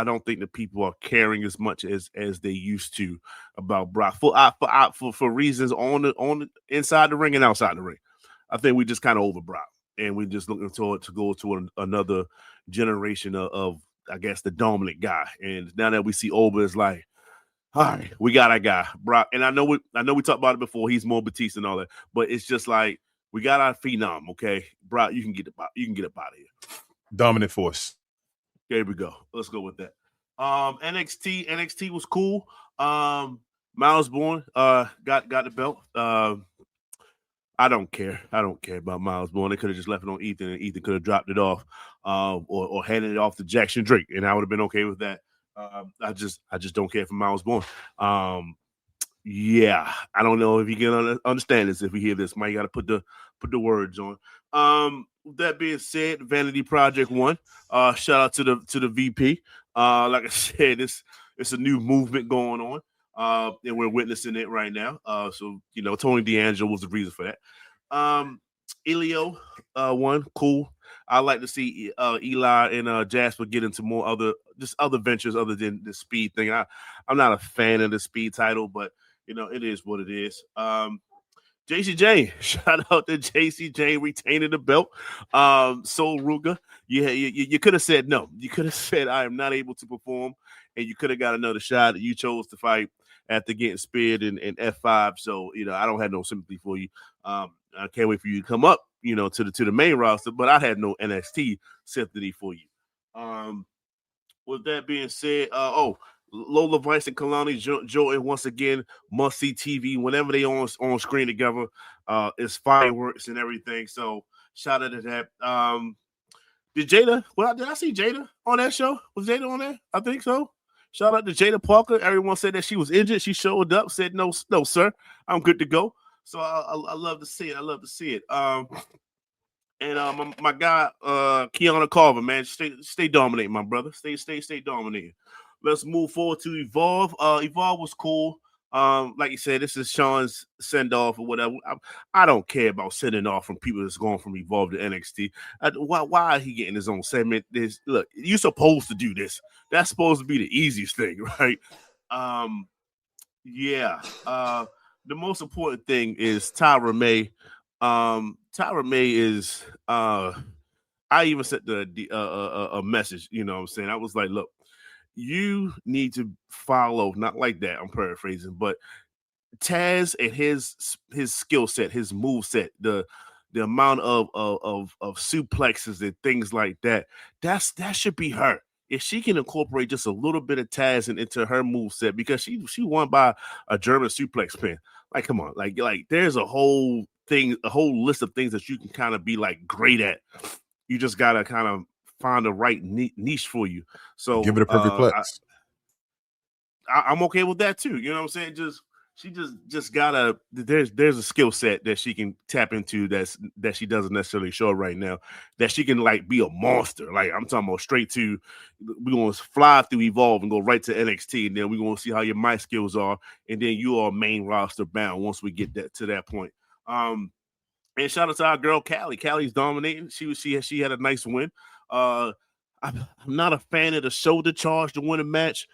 don't think that people are caring as much as they used to about Brock for reasons on the inside the ring and outside the ring. I think we just kind of over Brock, and we just looking to go to another generation of I guess the dominant guy. And now that we see Oba is like, all right, we got our guy, Brock. And I know we talked about it before. He's more Batista and all that, but it's just like we got our phenom. Okay, Brock, you can get up out of here. Dominant force. There we go. Let's go with that. NXT was cool. Miles Bourne got the belt. I don't care. I don't care about Miles Bourne. They could have just left it on Ethan, and Ethan could have dropped it off, or handed it off to Jackson Drake, and I would have been okay with that. I just don't care for Miles Bourne. Yeah, I don't know if you can understand this. If you hear this, Mike, you got to put the words on. With that being said, Vanity Project 1. Shout out to the VP. Like I said, it's a new movement going on, and we're witnessing it right now. So Tony D'Angelo was the reason for that. Elio won, cool. I like to see Eli and Jasper get into more other ventures other than the speed thing. I'm not a fan of the speed title, but it is what it is. JCJ, shout out to JCJ retaining the belt. Sol Ruga, you could have said no. You could have said I am not able to perform, and you could have got another shot. You chose to fight after getting speared in F5. So I don't have no sympathy for you. I can't wait for you to come up, to the main roster. But I had no NXT sympathy for you. With that being said, Lola Vice and Kalani Jordan once again must see TV whenever they on screen together. It's fireworks and everything. So shout out to that. Did Jada? Well, did I see Jada on that show? Was Jada on there? I think so. Shout out to Jada Parker. Everyone said that she was injured. She showed up, said no, sir, I'm good to go. So I love to see it. I love to see it. And my guy, Keanu Carver, man, stay dominating, my brother. Stay dominating. Let's move forward to Evolve. Evolve was cool. Like you said, this is Sean's send off or whatever. I don't care about sending off from people that's going from Evolve to NXT. Why are he getting his own segment? Look, you're supposed to do this. That's supposed to be the easiest thing, right? Yeah. The most important thing is Tyra May. Tyra May is. I even sent a message. You know what I'm saying? I was like, look. You need to follow, not like that, I'm paraphrasing, but Taz and his skill set, his move set, the amount of suplexes and things like that, that should be her. If she can incorporate just a little bit of Taz into her move set, because she won by a German suplex pin. Like, come on, like there's a whole list of things that you can kind of be like great at. You just gotta kind of find the right niche for you. So give it a perfect plex. I'm okay with that too. You know what I'm saying? She just gotta. There's a skill set that she can tap into that she doesn't necessarily show right now. That she can like be a monster. Like I'm talking about straight to. We're gonna fly through Evolve and go right to NXT, and then we're gonna see how your mic skills are, and then you are main roster bound once we get to that point. And shout out to our girl Callie. Callie's dominating. She had a nice win. I'm not a fan of the shoulder charge to win a match.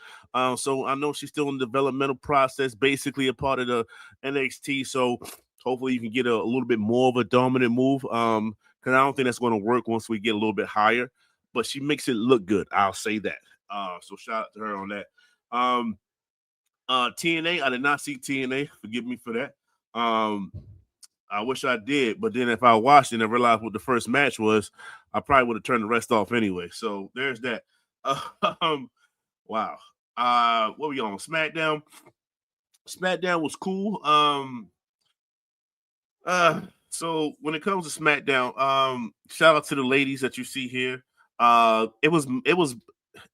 So I know she's still in the developmental process, basically a part of the NXT. So hopefully you can get a little bit more of a dominant move. Because I don't think that's going to work once we get a little bit higher. But she makes it look good. I'll say that. So shout out to her on that. TNA, I did not see TNA. Forgive me for that. I wish I did, but then if I watched it and realized what the first match was, I probably would have turned the rest off anyway. So there's that. Wow. What we on? SmackDown. SmackDown was cool. So when it comes to SmackDown, shout out to the ladies that you see here.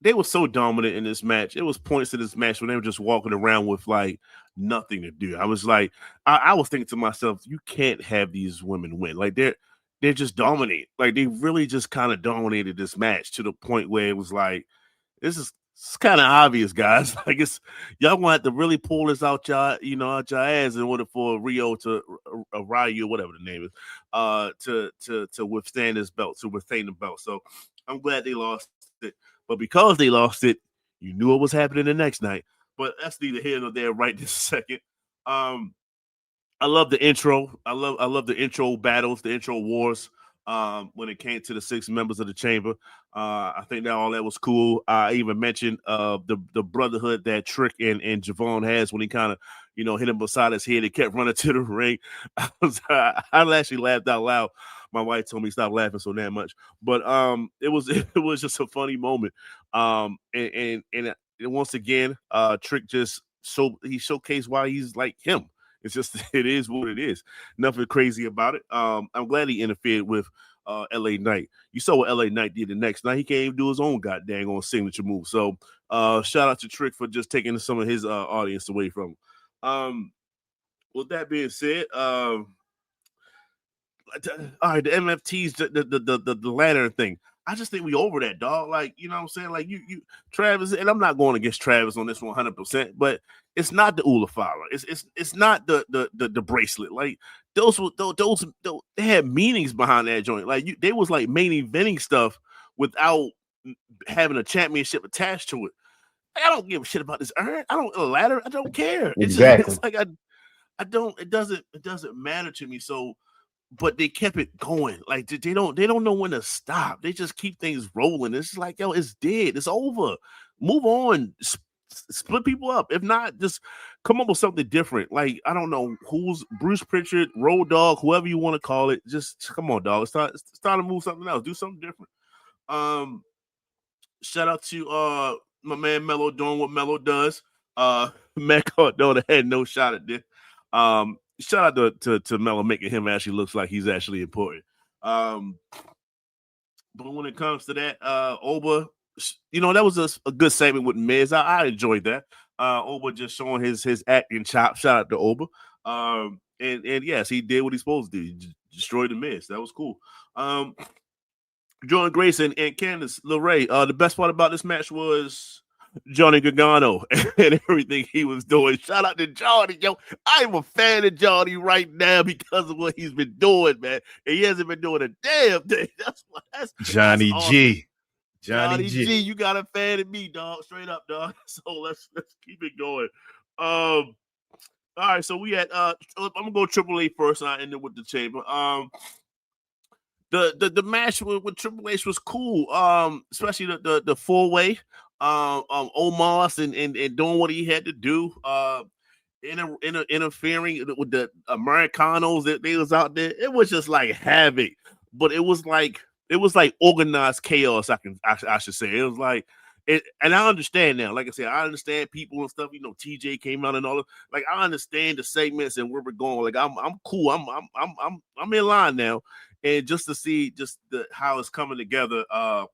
They were so dominant in this match. It was points to this match when they were just walking around with like nothing to do. I was like, I was thinking to myself, you can't have these women win. Like they're just dominating. Like they really just kind of dominated this match to the point where it was like, it's kind of obvious, guys. Like y'all gonna have to really pull this out y'all ass in order for Rio to Ryu, whatever the name is, to withstand this belt, to withstand the belt. So I'm glad they lost it. But because they lost it, you knew what was happening the next night. But that's neither here nor there right this second. I love the intro. I love the intro battles, the intro wars. When it came to the 6 members of the chamber, I think that all that was cool. I even mentioned the brotherhood that Trick and Javon has when he kind of hit him beside his head and kept running to the ring. I actually laughed out loud. My wife told me stop laughing so damn much, but it was just a funny moment. And once again, Trick he showcased why he's like him. It's just it is what it is. Nothing crazy about it. I'm glad he interfered with LA Knight. You saw what LA Knight did the next night. He can't even do his own goddamn on signature move. So shout out to Trick for just taking some of his audience away from him. With that being said, all right, the MFTs, the lantern thing. I just think we over that, dog. Like, you know what I'm saying? Like you Travis, and I'm not going against Travis on this 100%, but it's not the Ulafara. It's not the bracelet. Like those they had meanings behind that joint. Like they was like main eventing stuff without having a championship attached to it. Like, I don't give a shit about this urn. I don't ladder. I don't care. Exactly. It's like I don't. It doesn't matter to me. So. But they kept it going. Like they don't know when to stop. They just keep things rolling. It's like, yo, it's dead. It's over. Move on. Split people up. If not, just come up with something different. Like, I don't know who's Bruce Pritchard, Road Dogg, whoever you want to call it. Just come on, dog. It's time to move something else. Do something different. Shout out to my man Melo doing what Melo does. Matt Cardona had no shot at this. Shout out to Melo making him actually looks like he's actually important. But when it comes to that, Oba, that was a good segment with Miz. I enjoyed that. Oba just showing his acting chop. Shout out to Oba. And yes, he did what he's supposed to do. He destroyed the Miz. That was cool. Jordan Grace and Candice LeRae. The best part about this match was Johnny Gargano and everything he was doing. Shout out to Johnny, yo. I'm a fan of Johnny right now because of what he's been doing, man. And he hasn't been doing a damn thing. That's Johnny awesome. G. Johnny G, you got a fan of me, dog. Straight up, dog. So let's keep it going. All right, so we had I'm gonna go Triple H first, and I ended with the Chamber. The match with Triple H was cool. Especially the 4-way. Omos and doing what he had to do. Interfering with the Americanos that they was out there. It was just like havoc, but it was like organized chaos. I should say it was like it, and I understand now. Like I said, I understand people and stuff. TJ came out and all of. Like I understand the segments and where we're going. Like I'm cool. I'm in line now. And just to see how it's coming together,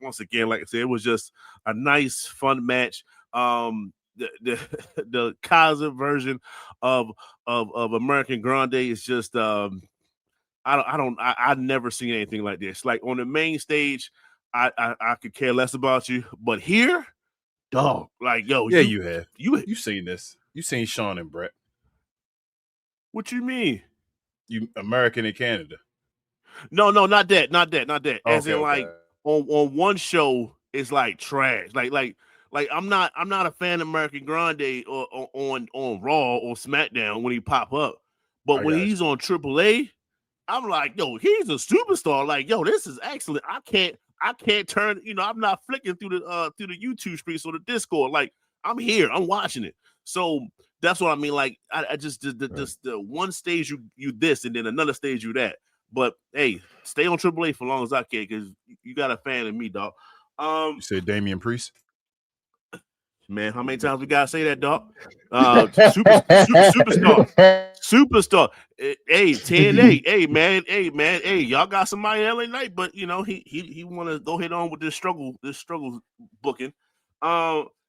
once again, like I said, it was just a nice, fun match. The Kaiser version of American Grande is just I've never seen anything like this. Like on the main stage, I could care less about you, but here, dog, like yo, yeah, you have you've seen this. You've seen Sean and Brett. What you mean? You American in Canada. No, not that. As okay, in, like on one show, it's like trash. Like I'm not a fan of American Grande or on Raw or SmackDown when he pop up, but when he's on AAA, I'm like, yo, he's a superstar. Like, yo, this is excellent. I can't turn. I'm not flicking through the YouTube streets or the Discord. Like, I'm here. I'm watching it. So that's what I mean. Like, I just the one stage you this and then another stage you that. But hey, stay on AAA for as long as I can because you got a fan of me, dog. You said Damian Priest? Man, how many times we gotta say that, dog? Superstar. Hey, TNA. Hey, man. Hey, y'all got somebody LA Knight, but he want to go ahead on with this struggle booking.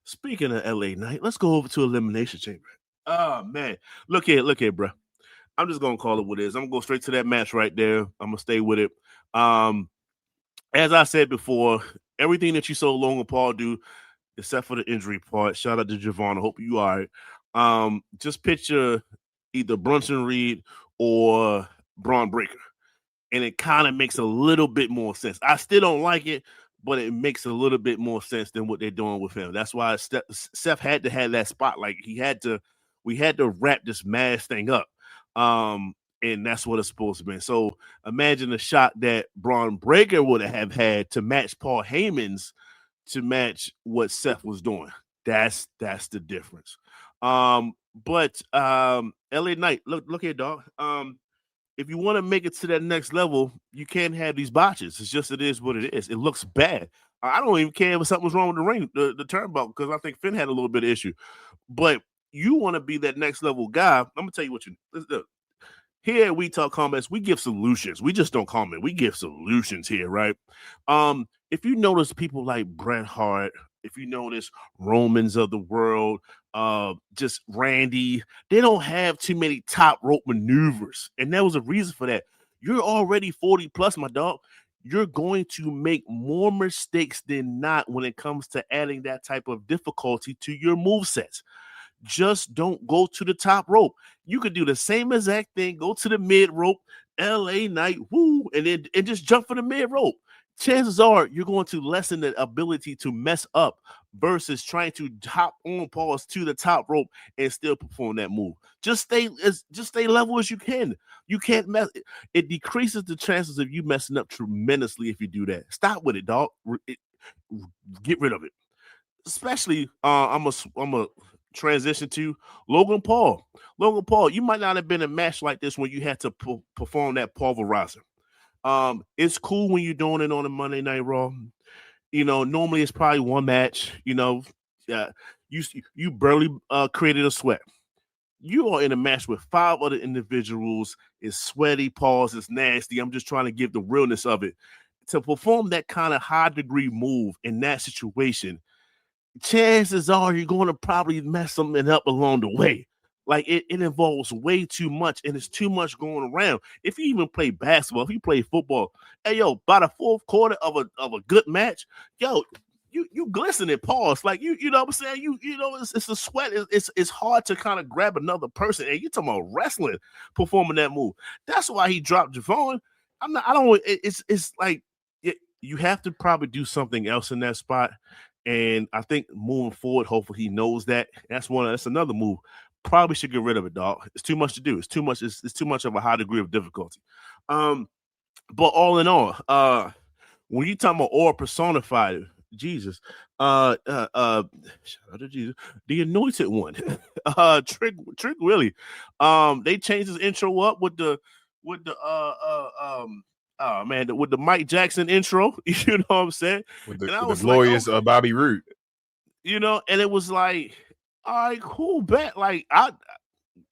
Speaking of LA Knight, let's go over to Elimination Chamber. Oh man, look here, bro. I'm just gonna call it what it is. I'm gonna go straight to that match right there. I'm gonna stay with it. As I said before, everything that you saw Logan Paul do, except for the injury part. Shout out to Javon. I hope you are all right. Just picture either Brunson Reed or Braun Breaker, and it kind of makes a little bit more sense. I still don't like it, but it makes a little bit more sense than what they're doing with him. That's why Seth had to have that spot. Like we had to wrap this mask thing up. And that's what it's supposed to be. So imagine the shot that Braun Breaker would have had to match Paul Heyman's to match what Seth was doing. That's the difference. But LA Knight, look here, dog. If you want to make it to that next level, you can't have these botches. It's just it is what it is. It looks bad. I don't even care if something was wrong with the ring, the turnbuckle, because I think Finn had a little bit of issue. But you want to be that next level guy. I'm gonna tell you what here at We Talk Comments, we give solutions. We just don't comment. We give solutions here, right? If you notice people like Bret Hart, if you notice Romans of the world, just Randy, they don't have too many top rope maneuvers. And there was a reason for that. You're already 40 plus, my dog. You're going to make more mistakes than not when it comes to adding that type of difficulty to your movesets. Just don't go to the top rope. You could do the same exact thing, go to the mid rope, LA Knight, woo, and just jump for the mid rope. Chances are you're going to lessen the ability to mess up versus trying to hop on pause to the top rope and still perform that move. Just stay level as you can. You can't mess. It decreases the chances of you messing up tremendously if you do that. Stop with it, dog. Get rid of it. Especially, I'm a transition to Logan Paul. Logan Paul, you might not have been in a match like this when you had to perform that pulverizer. It's cool when you're doing it on a Monday Night Raw. Normally it's probably one match, you barely created a sweat. You are in a match with 5 other individuals. It's sweaty, pause, it's nasty. I'm just trying to give the realness of it. To perform that kind of high degree move in that situation, chances are you're going to probably mess something up along the way. Like it involves way too much, and it's too much going around. If you even play basketball, if you play football, hey yo, by the fourth quarter of a good match, yo, you glistening, pause. Like you know what I'm saying? You know, it's a sweat. It's hard to kind of grab another person, and you're talking about wrestling performing that move. That's why he dropped Javon. I don't. It's like you have to probably do something else in that spot. And I think moving forward, hopefully he knows that. That's another move. Probably should get rid of it, dog. It's too much to do. It's too much. It's too much of a high degree of difficulty. But all in all, when you talk about aura personified, Jesus, shout out to Jesus, the anointed one, Trick Willie. They changed his intro up with the with the Mike Jackson intro. You know what I'm saying? With the glorious like, Bobby Roode. You know, and it was like, all right, cool, bet. Like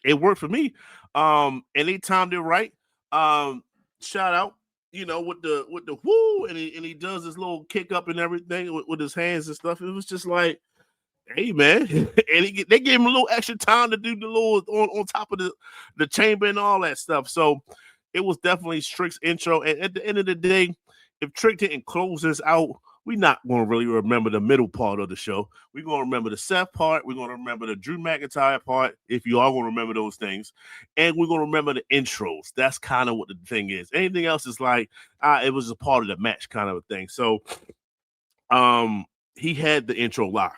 it worked for me. And they timed it right. Shout out, you know, with the woo, and he does this little kick up and everything with his hands and stuff. It was just like, hey man, and they gave him a little extra time to do the little on top of the chamber and all that stuff. So it was definitely Trick's intro. And at the end of the day, if Trick didn't close this out, we're not going to really remember the middle part of the show. We're going to remember the Seth part. We're going to remember the Drew McIntyre part, if you are going to remember those things. And we're going to remember the intros. That's kind of what the thing is. Anything else is like, it was a part of the match kind of a thing. So he had the intro live.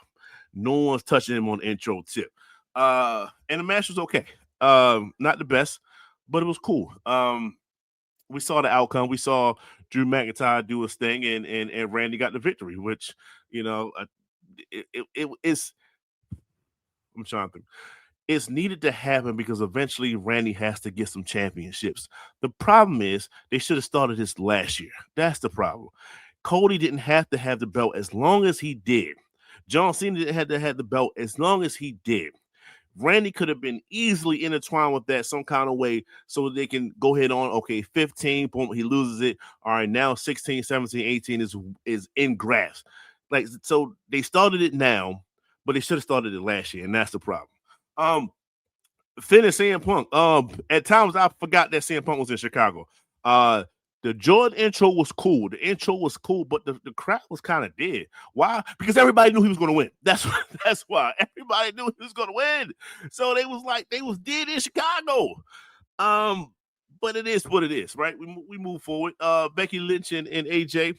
No one's touching him on the intro tip. And the match was okay. Not the best, but it was cool. We saw the outcome. We saw Drew McIntyre do his thing, and Randy got the victory, which, you know, it's, I'm trying to think. It's needed to happen because eventually Randy has to get some championships. The problem is they should have started this last year. That's the problem. Cody didn't have to have the belt as long as he did. John Cena didn't have to have the belt as long as he did. Randy could have been easily intertwined with that some kind of way so they can go ahead on, okay, 15, boom, he loses it. All right, now 16, 17, 18 is in grasp. Like, so they started it now, but they should have started it last year, and that's the problem. Finn and CM Punk. At times I forgot that CM Punk was in Chicago. The Jordan intro was cool. The intro was cool, but the crowd was kind of dead. Why? Because everybody knew he was going to win. That's why. Everybody knew he was going to win. So they was dead in Chicago. But it is what it is, right? We move forward. Becky Lynch and AJ.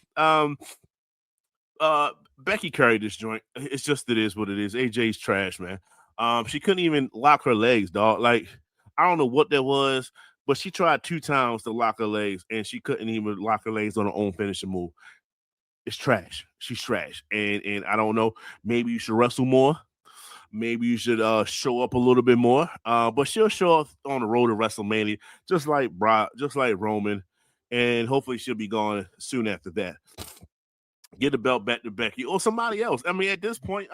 Becky carried this joint. It's just it is what it is. AJ's trash, man. She couldn't even lock her legs, dog. Like, I don't know what that was. But she tried 2 times to lock her legs, and she couldn't even lock her legs on her own finishing move. It's trash. She's trash. And I don't know. Maybe you should wrestle more. Maybe you should show up a little bit more. But she'll show up on the road to WrestleMania, just like Roman. And hopefully she'll be gone soon after that. Get the belt back to Becky or somebody else. I mean, at this point,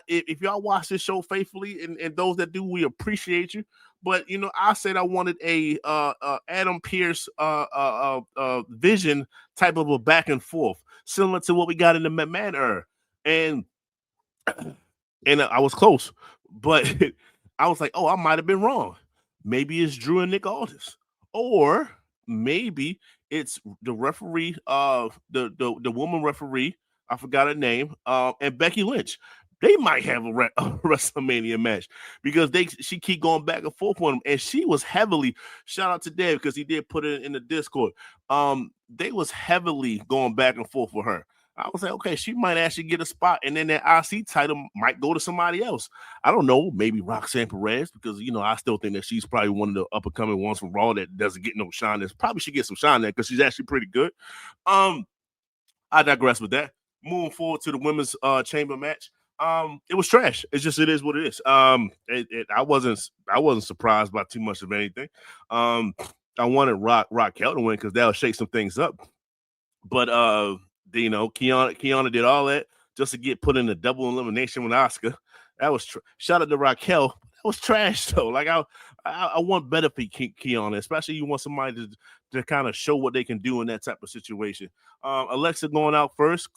if y'all watch this show faithfully, and those that do, we appreciate you. But, you know, I said I wanted a Adam Pearce vision type of a back and forth, similar to what we got in the McMahon era. And I was close, but I was like, oh, I might have been wrong. Maybe it's Drew and Nick Aldis, or maybe it's the referee, the woman referee. I forgot her name, and Becky Lynch. They might have a WrestleMania match because she keep going back and forth on them, and she was heavily. Shout out to Dave because he did put it in the Discord. They was heavily going back and forth with her. I was like, okay, she might actually get a spot, and then that IC title might go to somebody else. I don't know, maybe Roxanne Perez, because, you know, I still think that she's probably one of the up-and-coming ones from Raw that doesn't get no shine. That probably should get some shine there because she's actually pretty good. I digress with that. Moving forward to the women's chamber match. It was trash. It is what it is. I wasn't surprised by too much of anything. I wanted Raquel to win because that'll shake some things up. But you know, Kiana did all that just to get put in a double elimination with Asuka. That was shout out to Raquel. That was trash though. Like I want better for Keon, especially you want somebody to kind of show what they can do in that type of situation. Alexa going out first,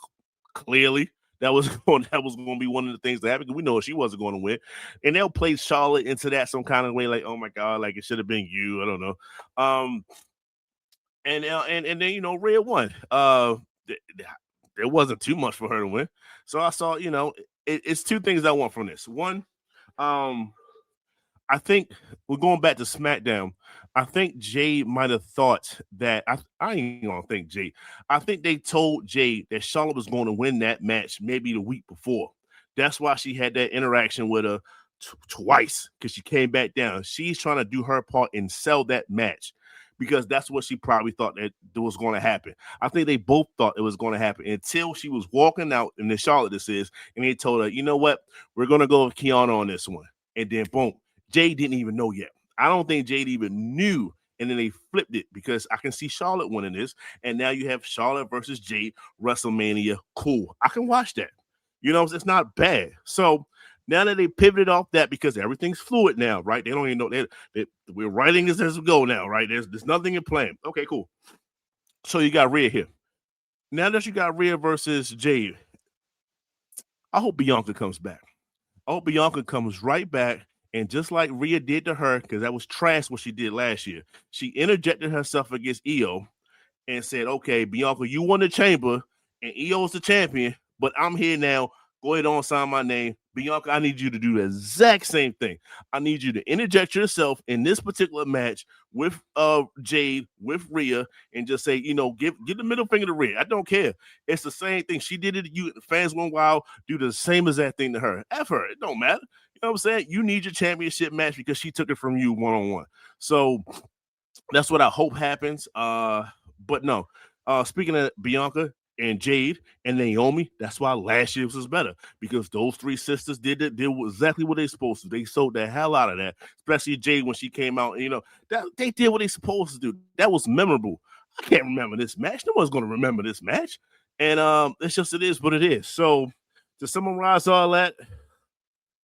clearly. That was going to be one of the things that happened. We know she wasn't going to win, and they'll play Charlotte into that some kind of way, like, oh my god, like it should have been you. I don't know. And then Rhea won. There wasn't too much for her to win, so I saw it's two things I want from this. One, I think we're going back to SmackDown. I think Jade might have thought that I ain't gonna think Jade. I think they told Jade that Charlotte was going to win that match maybe the week before. That's why she had that interaction with her twice, because she came back down. She's trying to do her part and sell that match, because that's what she probably thought that was going to happen. I think they both thought it was going to happen until she was walking out, and the Charlotte this is, and they told her, you know what, we're going to go with Kiana on this one. And then boom, Jade didn't even know yet. I don't think Jade even knew, and then they flipped it, because I can see Charlotte winning this, and now you have Charlotte versus Jade, WrestleMania. Cool. I can watch that. It's not bad. So now that they pivoted off that, because everything's fluid now, right? They don't even know that we're writing this as we go now, right? There's nothing in plan. Okay, cool. So you got Rhea here. Now that you got Rhea versus Jade, I hope Bianca comes back. I hope Bianca comes right back, and just like Rhea did to her, because that was trash what she did last year, she interjected herself against Io and said, okay, Bianca, you won the chamber, and Io's the champion, but I'm here now. Go ahead on, sign my name. Bianca, I need you to do the exact same thing. I need you to interject yourself in this particular match with Jade, with Rhea, and just say, give the middle finger to Rhea. I don't care. It's the same thing. She did it to you. Fans went wild. Do the same exact thing to her. F her. It don't matter. You know what I'm saying? You need your championship match because she took it from you one-on-one. So that's what I hope happens. But no. Speaking of Bianca and Jade and Naomi, that's why last year's was better, because those three sisters did exactly what they supposed to. They sold the hell out of that, especially Jade when she came out. That they did what they supposed to do. That was memorable. I can't remember this match. No one's going to remember this match, and it's just it is what it is. So to summarize all that,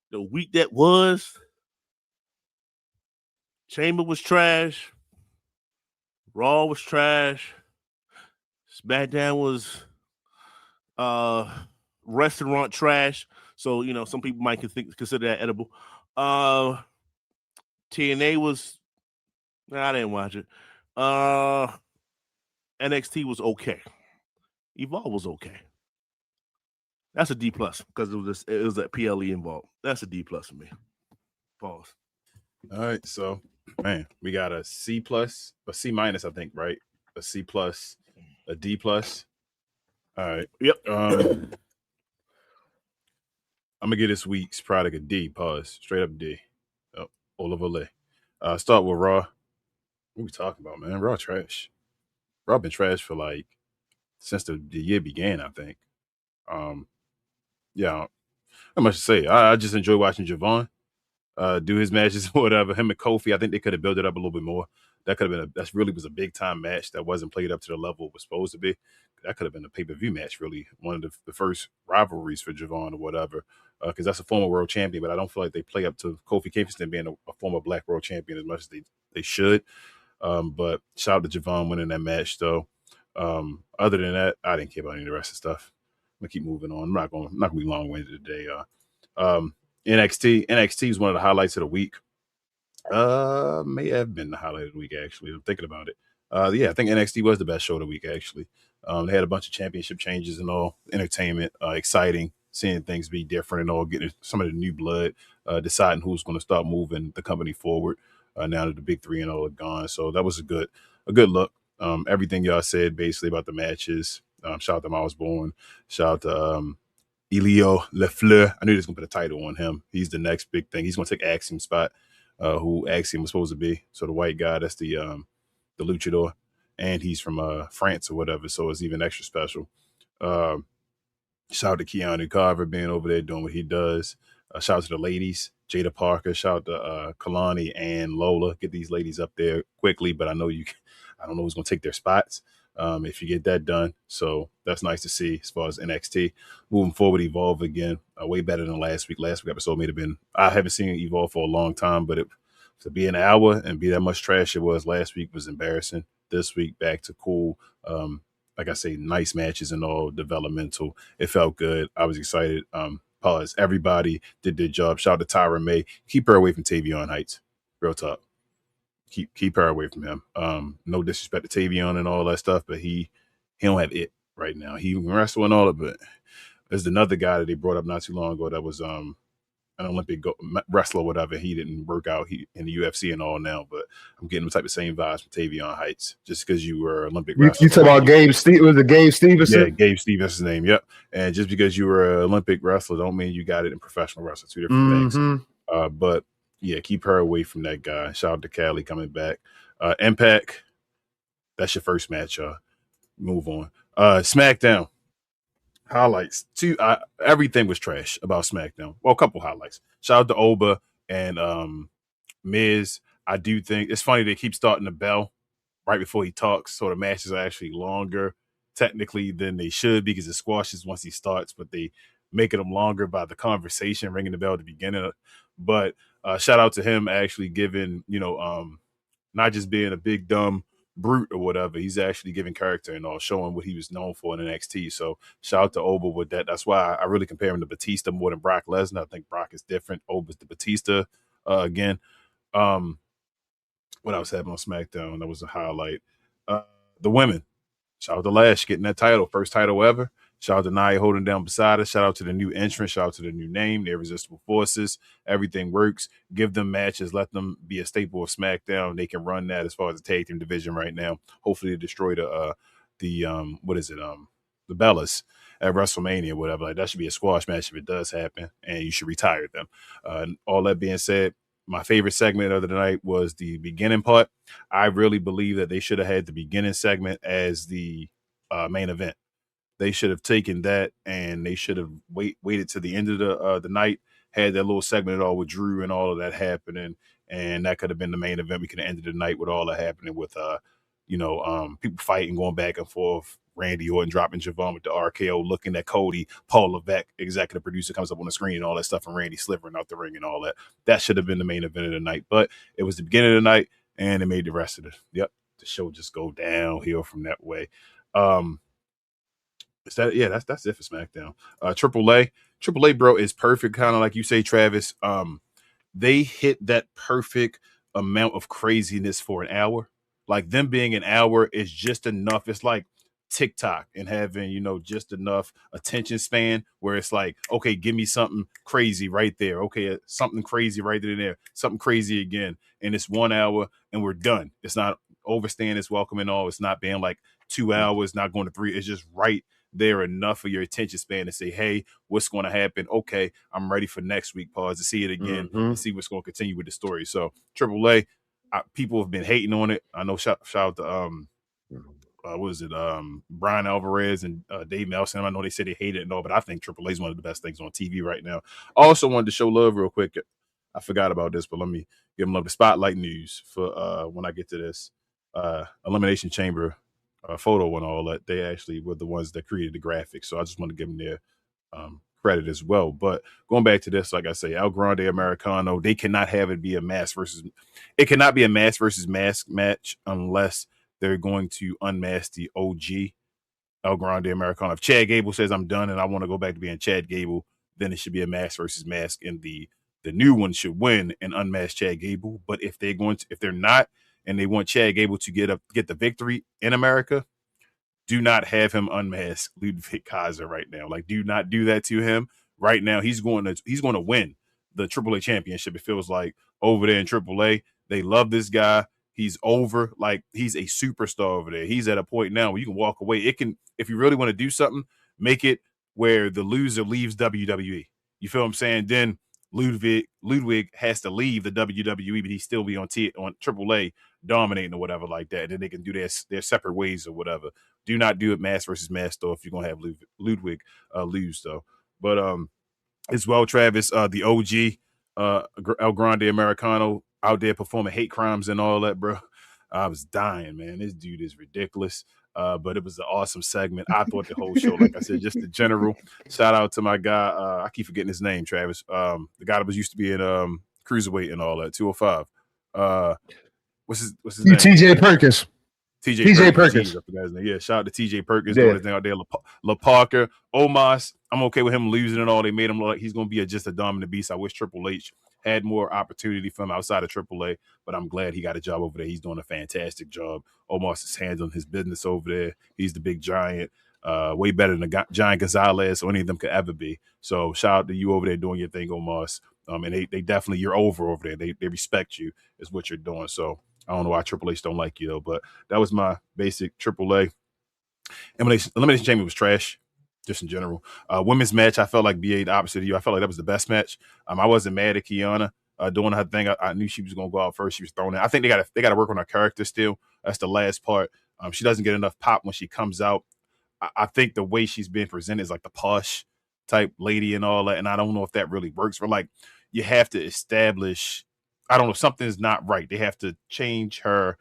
the week that was, Chamber was trash, Raw was trash, SmackDown was restaurant trash. So, some people might consider that edible. TNA was, I didn't watch it. NXT was okay. Evolve was okay. That's a D plus, because it was a PLE involved. That's a D plus for me. Pause. All right, so man, we got a C plus, a C minus, I think, right? A C plus, a D plus. All right. Yep. I'm gonna give this week's product a D. Pause. Straight up D. Oh, Oliver Lee. Start with Raw. What we talking about, man? Raw trash. Raw been trash for since the year began, I think. Yeah, not much to say. I just enjoy watching Javon do his matches or whatever. Him and Kofi, I think they could have built it up a little bit more. That could have been that really was a big time match that wasn't played up to the level it was supposed to be. That could have been a pay-per-view match, really. One of the first rivalries for Javon or whatever, because that's a former world champion, but I don't feel like they play up to Kofi Kingston being a former black world champion as much as they should. But shout out to Javon winning that match, though. Other than that, I didn't care about any of the rest of the stuff. I'm gonna keep moving on. I'm not gonna be long-winded today. NXT is one of the highlights of the week. May have been the highlight of the week, actually. I'm thinking about it. I think NXT was the best show of the week, actually. They had a bunch of championship changes and all, entertainment, exciting, seeing things be different and all, getting some of the new blood, deciding who's going to start moving the company forward now that the big three and all are gone. So that was a good look. Everything y'all said basically about the matches. Shout out to Miles Bourne. Shout out to Elio Lefleur. I knew they was going to put a title on him. He's the next big thing. He's going to take Axiom's spot, who Axiom was supposed to be. So the white guy, that's the luchador. And he's from France or whatever, so it's even extra special. Shout out to Keanu Carver being over there doing what he does. Shout out to the ladies, Jada Parker. Shout out to Kalani and Lola. Get these ladies up there quickly, but I don't know who's going to take their spots. if you get that done. So that's nice to see as far as NXT moving forward, Evolve again, way better than last week. Last week episode may have been, I haven't seen Evolve for a long time, but to be an hour and be that much trash it was last week was embarrassing. This week back to cool. Like I say, nice matches and all, developmental. It felt good. I was excited. Pause. Everybody did their job. Shout out to Tyra May. Keep her away from Tavion Heights. Real talk. Keep her away from him. No disrespect to Tavion and all that stuff, but he don't have it right now. He can wrestle and all of it. There's another guy that they brought up not too long ago that was an Olympic wrestler or whatever. He didn't work out in the UFC and all now, but I'm getting the type of same vibes from Tavion Heights. Just because you were an Olympic wrestler. You talk about Gabe Steve? Was it Gabe Stevenson? Yeah, Gabe Stevenson's name. Yep. And just because you were an Olympic wrestler don't mean you got it in professional wrestling. Two different things. But yeah, keep her away from that guy. Shout out to Callie coming back. Impact, that's your first match. Move on. SmackDown highlights. Everything was trash about SmackDown. Well, a couple highlights. Shout out to Oba and Miz. I do think it's funny they keep starting the bell right before he talks, so the matches are actually longer technically than they should because it squashes once he starts, but they making them longer by the conversation, ringing the bell at the beginning. But shout out to him actually giving, not just being a big dumb brute or whatever. He's actually giving character and all, showing what he was known for in NXT. So shout out to Oba with that. That's why I really compare him to Batista more than Brock Lesnar. I think Brock is different. Oba's the Batista again. What else happened on SmackDown? That was a highlight. The women. Shout out to Lash getting that title, first title ever. Shout out to Nia holding down beside us. Shout out to the new entrant. Shout out to the new name, the Irresistible Forces. Everything works. Give them matches. Let them be a staple of SmackDown. They can run that as far as the tag team division right now. Hopefully they destroy the Bellas at WrestleMania, whatever. Like, that should be a squash match if it does happen, and you should retire them. All that being said, my favorite segment of the night was the beginning part. I really believe that they should have had the beginning segment as the main event. They should have taken that and they should have waited to the end of the night, had that little segment all with Drew and all of that happening, and that could have been the main event. We could have ended the night with all that happening with people fighting, going back and forth. Randy Orton dropping Javon with the RKO, looking at Cody, Paul Levesque, executive producer, comes up on the screen and all that stuff, and Randy slivering out the ring and all that. That should have been the main event of the night, but it was the beginning of the night, and it made the rest of the show just go downhill from that way. That's it for SmackDown. Triple A, bro, is perfect, kind of like you say, Travis. They hit that perfect amount of craziness for an hour. Like, them being an hour is just enough. It's like TikTok and having, just enough attention span where it's like, okay, give me something crazy right there. Okay, something crazy right there. Something crazy again. And it's 1 hour and we're done. It's not overstaying its welcome and all. It's not being like 2 hours, not going to 3. It's just right there, enough for your attention span to say, hey, what's going to happen? Okay, I'm ready for next week. Pause to see it again and see what's going to continue with the story. So Triple A, people have been hating on it. I know. Shout out to Brian Alvarez and Dave Nelson. I know they said they hate it and all, but I think Triple A is one of the best things on TV right now. I also wanted to show love real quick. I forgot about this, but let me give them love. The Spotlight News for when I get to this Elimination Chamber photo and all that. They actually were the ones that created the graphics, so I just want to give them their credit as well. But going back to this, like I say, El Grande Americano, they cannot have it be a mask versus mask match unless they're going to unmask the OG El Grande Americano. If Chad Gable says I'm done and I want to go back to being Chad Gable, then it should be a mask versus mask, and the new one should win and unmask Chad Gable. But if they're not, and they want Chad Gable to get the victory in America, do not have him unmask Ludwig Kaiser right now. Like, do not do that to him right now. He's going to win the AAA championship. It feels like over there in AAA, they love this guy. He's over. Like, he's a superstar over there. He's at a point now where you can walk away. If you really want to do something, make it where the loser leaves WWE. You feel what I'm saying? Then Ludwig has to leave the WWE, but he still be on AAA dominating or whatever like that. And then they can do their separate ways or whatever. Do not do it mask versus mask though if you're gonna have Ludwig lose though. But as well, Travis, the OG El Grande Americano out there performing hate crimes and all that, bro. I was dying, man. This dude is ridiculous. But it was an awesome segment. I thought the whole show, like I said, just the general. Shout out to my guy. I keep forgetting his name, Travis. The guy that was used to be in Cruiserweight and all that, 205. What's his name? TJ Perkins. TJ Perkins. Jeez, I forgot his name. Yeah, shout out to TJ Perkins doing his thing out there. La Parker, Omos. I'm okay with him losing and all. They made him look like he's going to be just a dominant beast. I wish Triple H had more opportunity for him outside of AAA, but I'm glad he got a job over there. He's doing a fantastic job. Omos is handling his business over there. He's the big giant, way better than the Giant Gonzalez or any of them could ever be. So shout out to you over there doing your thing, Omos. And they definitely, you're over there. They respect you is what you're doing. So I don't know why Triple H don't like you though, but that was my basic AAA. Elimination Chamber was trash, just in general. Women's match, I felt like BA the opposite of you. I felt like that was the best match. I wasn't mad at Kiana doing her thing. I knew she was going to go out first. She was thrown in. I think they got to work on her character still. That's the last part. She doesn't get enough pop when she comes out. I think the way she's being presented is like the posh type lady and all that, and I don't know if that really works. For like, you have to establish. I don't know, something's not right. They have to change her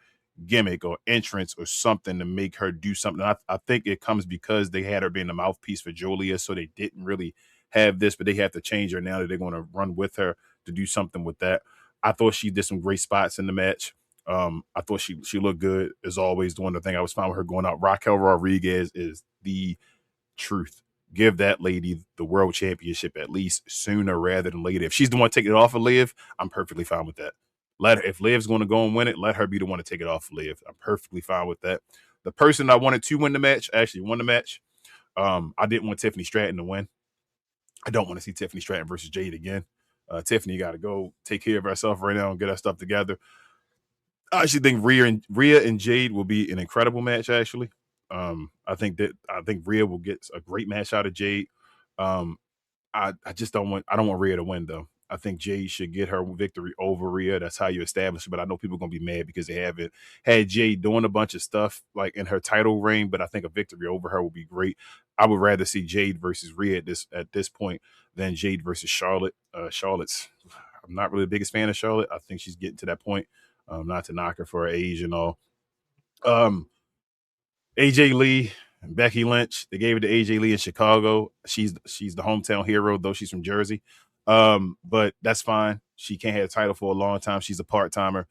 gimmick or entrance or something to make her do something. I think it comes because they had her being the mouthpiece for Julia, so they didn't really have this, but they have to change her now that they're going to run with her to do something with that. I thought she did some great spots in the match. I thought she looked good, as always, doing the thing. I was fine with her going out. Raquel Rodriguez is the truth. Give that lady the world championship at least sooner rather than later. If she's the one taking it off of Liv, I'm perfectly fine with that. Let her, if Liv's going to go and win it, let her be the one to take it off of Liv. I'm perfectly fine with that. The person I wanted to win the match actually won the match. I didn't want Tiffany Stratton to win. I don't want to see Tiffany Stratton versus Jade again. Tiffany got to go take care of herself right now and get her stuff together. I actually think Rhea and Jade will be an incredible match, actually. I think Rhea will get a great match out of Jade. I don't want Rhea to win though. I think Jade should get her victory over Rhea. That's how you establish it. But I know people are gonna be mad because they haven't had Jade doing a bunch of stuff like in her title reign. But I think a victory over her would be great. I would rather see Jade versus Rhea at this point than Jade versus Charlotte. I'm not really the biggest fan of Charlotte. I think she's getting to that point. Not to knock her for her age and all. AJ Lee and Becky Lynch, they gave it to AJ Lee in Chicago. She's the hometown hero, though she's from Jersey. But that's fine. She can't have a title for a long time. She's a part-timer.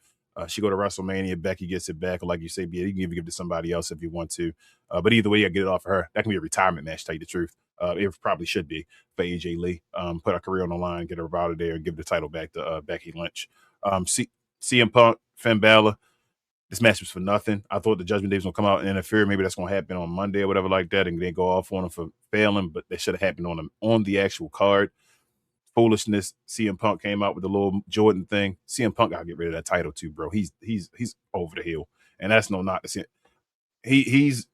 She go to WrestleMania. Becky gets it back. Or like you say, you can even give it to somebody else if you want to. But either way, you got to get it off of her. That can be a retirement match, tell you the truth. It probably should be for AJ Lee. Put her career on the line, get her out of there, and give the title back to Becky Lynch. CM Punk, Finn Balor. This match was for nothing. I thought the Judgment Day was going to come out and interfere. Maybe that's going to happen on Monday or whatever like that, and they go off on them for failing, but that should have happened on the actual card. Foolishness. CM Punk came out with the little Jordan thing. CM Punk got to get rid of that title too, bro. He's over the hill, and that's no knock to CM. He's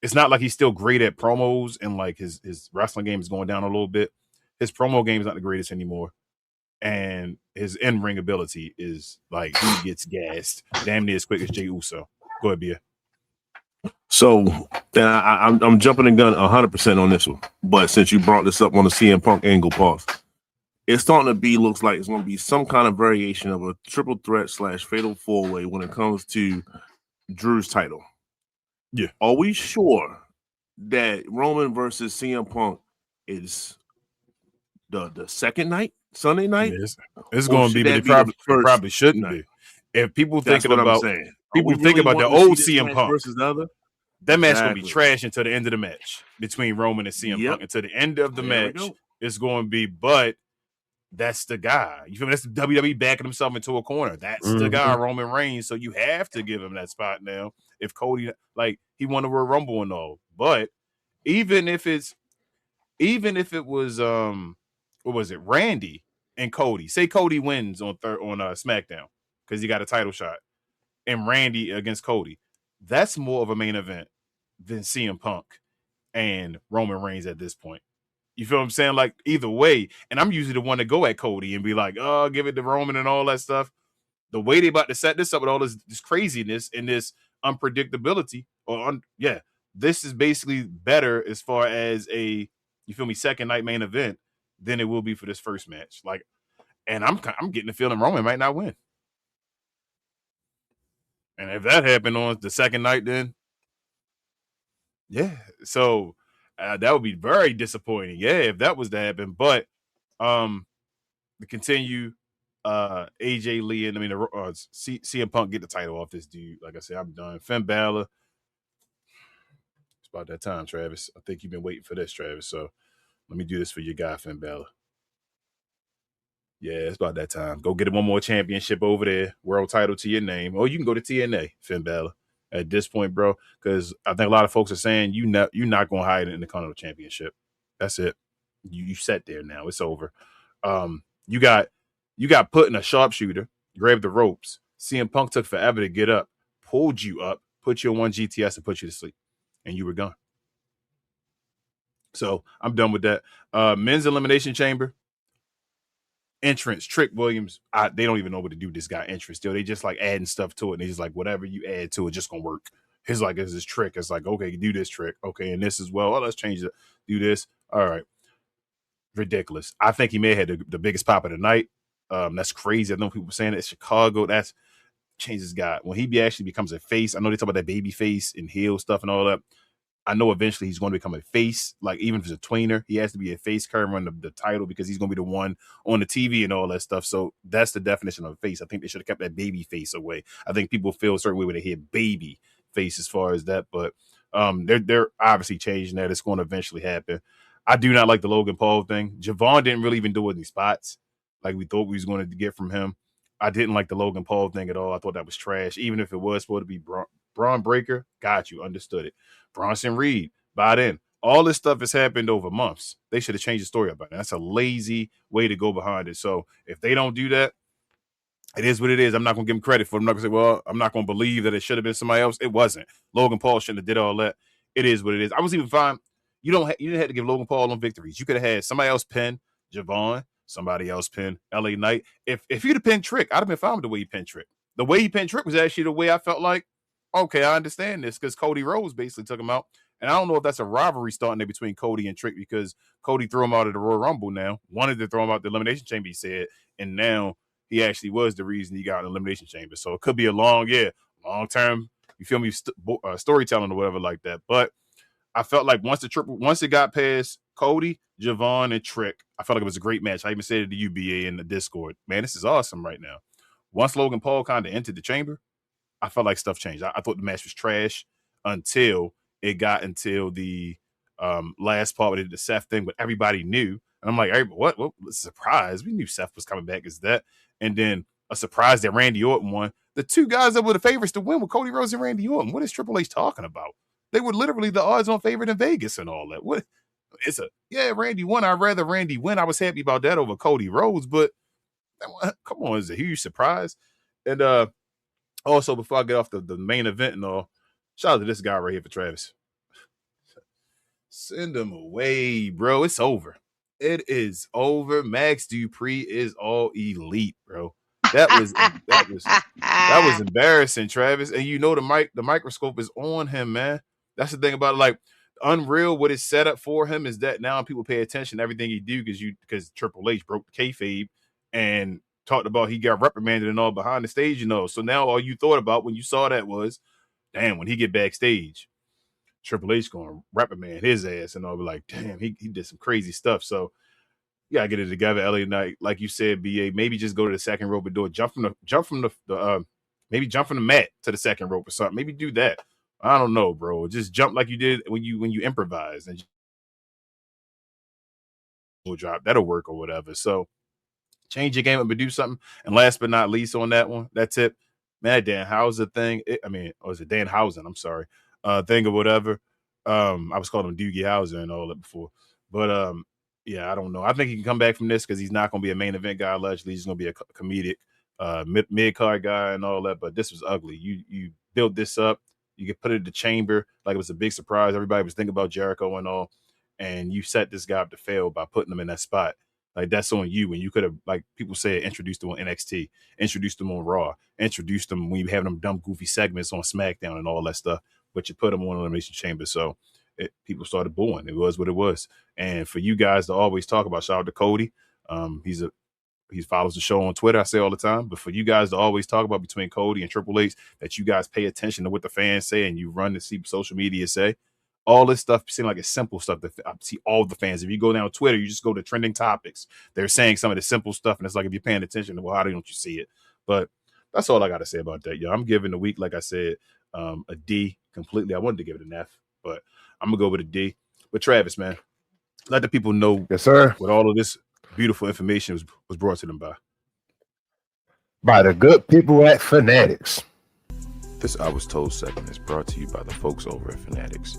it's not like he's still great at promos and like his wrestling game is going down a little bit. His promo game is not the greatest anymore. And his in-ring ability is like he gets gassed damn near as quick as Jey Uso. Go ahead, Bia. So then I'm jumping the gun 100% on this one. But since you brought this up on the CM Punk angle, pause. It's starting to looks like it's going to be some kind of variation of a triple threat / fatal four-way when it comes to Drew's title. Yeah. Are we sure that Roman versus CM Punk is the second night? Sunday night? It's going to be, but it probably shouldn't be. If people thinking about the old CM Punk versus the other, that match going to be trash until the end of the match between Roman and CM Punk. Until the end of the match, it's going to be, but that's the guy. You feel me? That's the WWE backing himself into a corner. That's the guy, Roman Reigns. So you have to give him that spot now. If Cody, like, he won the Royal Rumble and all, but even if it was what was it, Randy and Cody? Say Cody wins on SmackDown because he got a title shot, and Randy against Cody. That's more of a main event than CM Punk and Roman Reigns at this point. You feel what I'm saying? Like, either way, and I'm usually the one to go at Cody and be like, oh, give it to Roman and all that stuff. The way they about to set this up with all this craziness and this unpredictability, this is basically better as far as a, you feel me, second night main event than it will be for this first match. Like, and I'm getting the feeling Roman might not win. And if that happened on the second night, then Yeah. So that would be very disappointing. Yeah, if that was to happen. But to continue, AJ Lee and CM Punk get the title off this dude. Like I said, I'm done. Finn Balor. It's about that time, Travis. I think you've been waiting for this, Travis. So let me do this for your guy, Finn Balor. Yeah, it's about that time. Go get one more championship over there, world title to your name, or you can go to TNA, Finn Balor. At this point, bro, because I think a lot of folks are saying you're not going to hide in the Continental Championship. That's it. You sat there now. It's over. You got put in a sharpshooter, grabbed the ropes. CM Punk took forever to get up, pulled you up, put you on one GTS, and put you to sleep, and you were gone. So I'm done with that. Men's Elimination Chamber. Entrance, Trick Williams, they don't even know what to do with this guy entrance still. They just like adding stuff to it. And they just like, whatever you add to it, just gonna work. His like is this trick. It's like, okay, you do this trick. Okay, and this as well. Oh, let's change it. Do this. All right. Ridiculous. I think he may have had the biggest pop of the night. That's crazy. I know people saying it's Chicago. That's changes guy. When he actually becomes a face, I know they talk about that baby face and heel stuff and all that. I know eventually he's going to become a face. Like even if it's a tweener, he has to be a face covering the title because he's going to be the one on the TV and all that stuff. So that's the definition of a face. I think they should have kept that baby face away. I think people feel a certain way when they hear baby face as far as that, but they're obviously changing that. It's going to eventually happen. I do not like the Logan Paul thing. Javon didn't really even do any spots like we thought we was going to get from him. I didn't like the Logan Paul thing at all. I thought that was trash. Even if it was supposed to be Braun Breaker, got you, understood it. Bronson Reed, by then. All this stuff has happened over months. They should have changed the story about it. That's a lazy way to go behind it. So if they don't do that, it is what it is. I'm not going to give them credit for it. I'm not going to say, well, I'm not going to believe that it should have been somebody else. It wasn't. Logan Paul shouldn't have did all that. It is what it is. I was even fine. You didn't have to give Logan Paul no victories. You could have had somebody else pin Javon, somebody else pin LA Knight. If he'd have pinned Trick, I'd have been fine with the way he pinned Trick. The way he pinned Trick was actually the way I felt like, okay, I understand this because Cody Rhodes basically took him out. And I don't know if that's a rivalry starting there between Cody and Trick because Cody threw him out of the Royal Rumble now, wanted to throw him out the Elimination Chamber, he said, and now he actually was the reason he got an Elimination Chamber. So it could be a long-term, you feel me, storytelling or whatever like that. But I felt like once it got past Cody, Javon, and Trick, I felt like it was a great match. I even said it to UBA in the Discord. Man, this is awesome right now. Once Logan Paul kind of entered the chamber, I felt like stuff changed. I thought the match was trash until it got until the last part with the Seth thing, but everybody knew. And I'm like, hey, what? Surprise. We knew Seth was coming back as that. And then a surprise that Randy Orton won. The two guys that were the favorites to win were Cody Rhodes and Randy Orton. What is Triple H talking about? They were literally the odds-on favorite in Vegas and all that. What? Randy won. I'd rather Randy win. I was happy about that over Cody Rhodes, but come on, it's a huge surprise. And also, before I get off the main event and all, shout out to this guy right here for Travis. Send him away, bro. It's over. It is over. Max Dupree is all elite, bro. That was embarrassing, Travis. And you know the microscope is on him, man. That's the thing about it. Like Unreal, what is set up for him is that now people pay attention to everything he do because Triple H broke the kayfabe and talked about he got reprimanded and all behind the stage, So now all you thought about when you saw that was, damn, when he get backstage, Triple H gonna reprimand his ass and all. Be like, damn, he did some crazy stuff. So you gotta get it together, LA Knight. Like you said, BA, maybe just go to the second rope and do it. Jump from the mat to the second rope or something. Maybe do that. I don't know, bro. Just jump like you did when you improvise and drop. That'll work or whatever. So change your game up and do something. And last but not least on that one, that tip, man, that Dan Houser thing. Or is it Dan Housen? I'm sorry. Thing or whatever. I was calling him Doogie Howser and all that before. But yeah, I don't know. I think he can come back from this because he's not going to be a main event guy. Allegedly, he's going to be a comedic mid-card guy and all that. But this was ugly. You built this up. You could put it in the chamber like it was a big surprise. Everybody was thinking about Jericho and all. And you set this guy up to fail by putting him in that spot. Like, that's on you. When you could have, like people say, introduced him on NXT, introduced him on Raw, introduced him when you have them dumb, goofy segments on SmackDown and all that stuff. But you put him on Elimination Chamber. So people started booing. It was what it was. And for you guys to always talk about, shout out to Cody. He follows the show on Twitter. I say all the time. But for you guys to always talk about between Cody and Triple H, that you guys pay attention to what the fans say and you run to see social media say. All this stuff seems like it's simple stuff that I see all the fans. If you go down Twitter, you just go to trending topics. They're saying some of the simple stuff, and it's like if you're paying attention, well, how don't you see it? But that's all I got to say about that. Yo, I'm giving the week, like I said, a D completely. I wanted to give it an F, but I'm gonna go with a D. But Travis, man, let the people know, Yes, sir. what all of this beautiful information was brought to them by. By the good people at Fanatics. This I Was Told segment is brought to you by the folks over at Fanatics.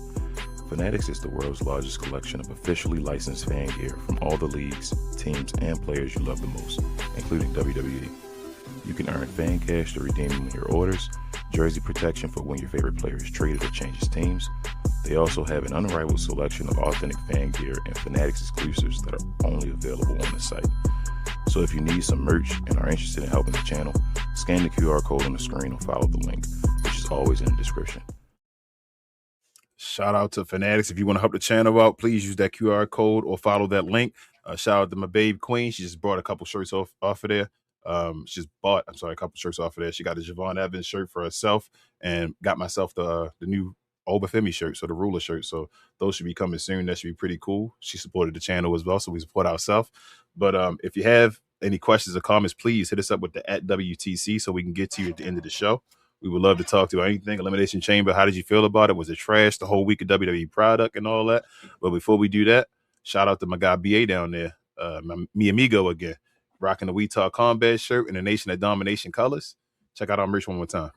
Fanatics is the world's largest collection of officially licensed fan gear from all the leagues, teams, and players you love the most, including WWE. You can earn fan cash to redeem on your orders, jersey protection for when your favorite player is traded or changes teams. They also have an unrivaled selection of authentic fan gear and Fanatics exclusives that are only available on the site. So if you need some merch and are interested in helping the channel, scan the QR code on the screen or follow the link, which is always in the description. Shout out to Fanatics. If you want to help the channel out, please use that QR code or follow that link. Shout out to my babe Queen. She just brought a couple shirts off of there. She just bought, a couple shirts off of there. She got a Javon Evans shirt for herself and got myself the new Obafemi shirt, so the ruler shirt. So those should be coming soon. That should be pretty cool. She supported the channel as well, so we support ourselves. But if you have any questions or comments, please hit us up with the @WTC so we can get to you at the end of the show. We would love to talk to you anything. Elimination Chamber, how did you feel about it? Was it trash the whole week of WWE product and all that? But before we do that, shout out to my guy BA down there, mi amigo again, rocking the We Talk Combat shirt in the Nation of Domination colors. Check out our merch one more time.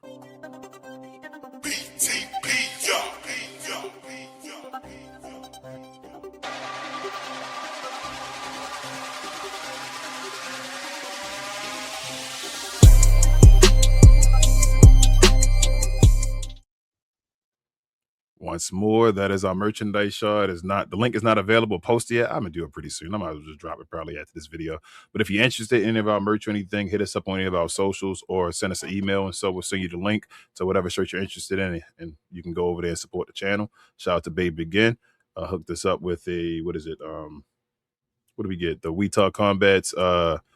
Once more, that is our merchandise shop. The link is not available posted yet. I'm gonna do it pretty soon. I might as well just drop it probably after this video. But if you're interested in any of our merch or anything, hit us up on any of our socials or send us an email, and so we'll send you the link to whatever shirt you're interested in, and you can go over there and support the channel. Shout out to Babe again. Hooked us up with a what do we get? The We Talk Combats TNA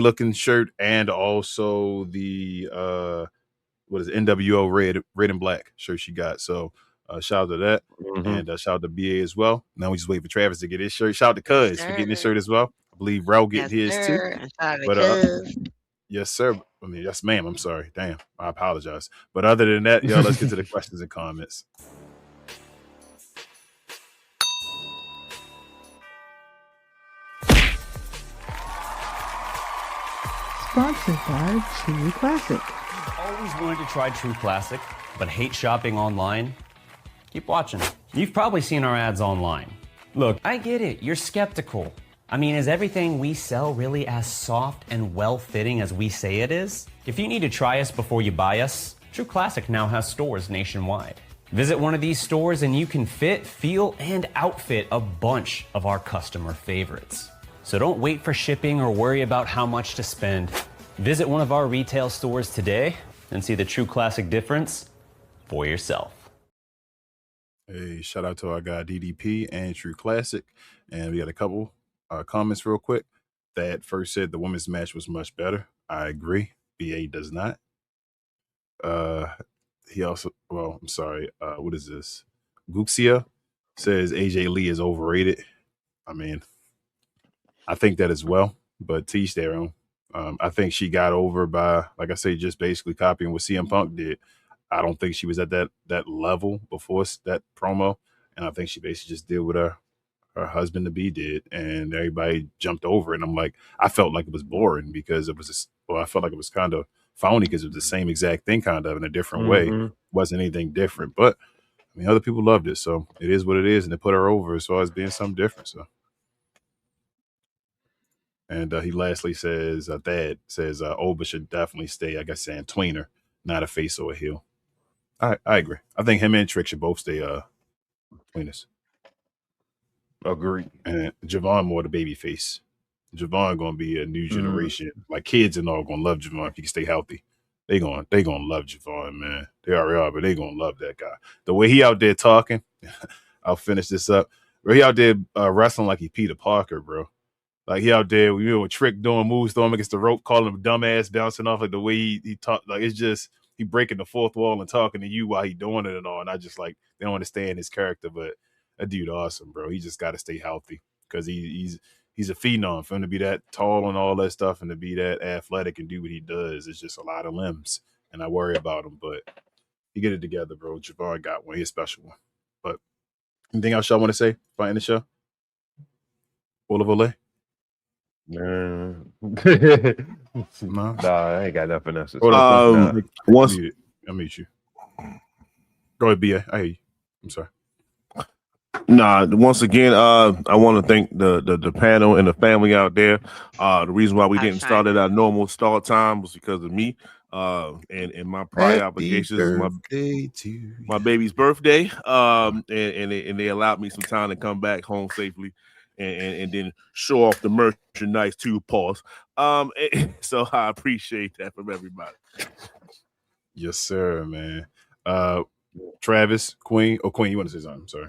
looking shirt, and also the NWO red and black shirt she got. So shout out to that. And shout out to BA as well. Now we just wait for Travis to get his shirt. Shout out to Cuz for getting his shirt as well. I believe Rel getting his too. But yes, sir. I mean, yes, ma'am. I'm sorry. Damn, I apologize. But other than that, y'all, let's get to the questions and comments. Sponsored by True Classic. Always wanted to try True Classic, but hate shopping online? Keep watching. You've probably seen our ads online. Look, I get it, you're skeptical. I mean, is everything we sell really as soft and well-fitting as we say it is? If you need to try us before you buy us, True Classic now has stores nationwide. Visit one of these stores and you can fit, feel, and outfit a bunch of our customer favorites. So don't wait for shipping or worry about how much to spend. Visit one of our retail stores today and see the True Classic difference for yourself. Hey, shout out to our guy DDP and True Classic. And we got a couple comments real quick. That first said the women's match was much better. I agree. BA does not. He also, I'm sorry. What is this? Guxia says AJ Lee is overrated. I mean, I think that as well, but to each their own. I think she got over by, like I say, just basically copying what CM Punk did. I don't think she was at that level before that promo, and I think she basically just did what her husband-to-be did, and everybody jumped over it. And I'm like, I felt like it was boring because it was, I felt like it was kind of phony because it was the same exact thing, kind of in a different way. It wasn't anything different, but I mean, other people loved it, so it is what it is, and they put her over as far as being something different. So. And he lastly says, Thad says, Oba should definitely stay, I guess, saying tweener, not a face or a heel. I agree. I think him and Trick should both stay tweeners. Agreed. And Javon more the baby face. Javon gonna be a new generation. Like kids and all gonna love Javon if he can stay healthy. They gonna love Javon, man. They already are, but they gonna love that guy. The way he out there talking, I'll finish this up. He out there wrestling like he Peter Parker, bro. Like he out there, with Trick doing moves, throwing him against the rope, calling him dumbass, bouncing off, like the way he talked. Like it's just, he breaking the fourth wall and talking to you while he doing it and all. And I just like they don't understand his character, but that dude awesome, bro. He just got to stay healthy because he's a phenom. For him to be that tall and all that stuff, and to be that athletic and do what he does, it's just a lot of limbs, and I worry about him. But he get it together, bro. Javon got one. He's a special one. But anything else y'all want to say about the show? Oliver? Nah, No. I ain't got nothing else. Hold on. Um, once I'll mute you. Go ahead, BA. I hear you. I'm sorry. Once again, I want to thank the panel and the family out there. The reason why we didn't start at our normal start time was because of me. And my prior obligations, my baby's birthday. And they allowed me some time to come back home safely and then show off the merchandise too, pause. So I appreciate that from everybody. Yes, sir, man. Travis, Queen. Oh, Queen, you want to say something? I'm sorry.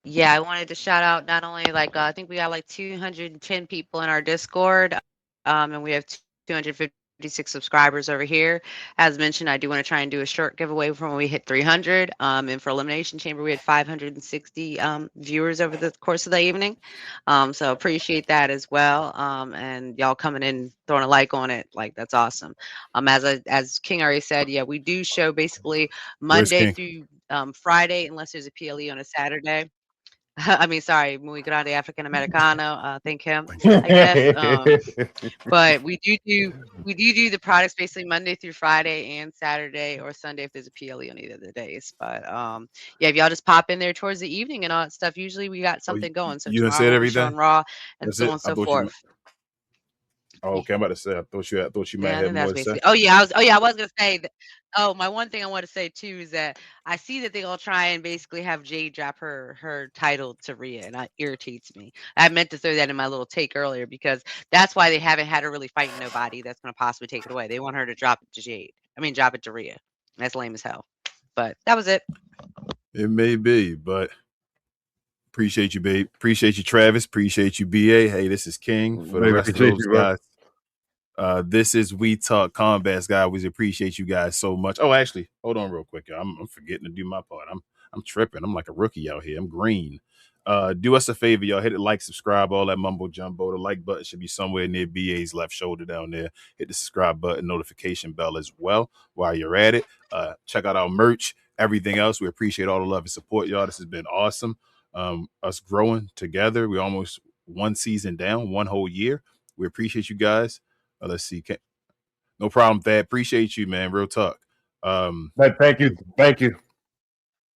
Yeah, I wanted to shout out not only I think we got 210 people in our Discord, and we have 256 subscribers over here. As mentioned, I do want to try and do a short giveaway from when we hit 300. And for Elimination Chamber, we had 560 viewers over the course of the evening. So appreciate that as well. And y'all coming in, throwing a like on it, that's awesome. As King already said, yeah, we do show basically Monday through Friday, unless there's a PLE on a Saturday. I mean, sorry, Muy Grande African Americano. Thank him, I guess. But we do the products basically Monday through Friday and Saturday or Sunday if there's a PLE on either of the days. But yeah, if y'all just pop in there towards the evening and all that stuff, usually we got something going. So you tomorrow said we'll be showing Raw and so on and so forth. Okay, I'm about to say. I thought you might have more to say. I was gonna say that. Oh, my one thing I want to say too is that I see that they all try and basically have Jade drop her title to Rhea, and that irritates me. I meant to throw that in my little take earlier because that's why they haven't had her really fighting nobody that's gonna possibly take it away. They want her to drop it to Jade. I mean, drop it to Rhea. That's lame as hell. But that was it. It may be, but appreciate you, babe. Appreciate you, Travis. Appreciate you, BA. Hey, this is King for the rest of those guys. This is We Talk Combats, guys. We appreciate you guys so much. Oh, actually, hold on real quick. I'm forgetting to do my part. I'm tripping. I'm like a rookie out here. I'm green. Do us a favor, y'all. Hit it, like, subscribe, all that mumbo jumbo. The like button should be somewhere near BA's left shoulder down there. Hit the subscribe button, notification bell as well while you're at it. Check out our merch, everything else. We appreciate all the love and support, y'all. This has been awesome. Us growing together. We're almost one season down, one whole year. We appreciate you guys. Let's see. No problem, Thad. Appreciate you, man. Real talk. Thank you.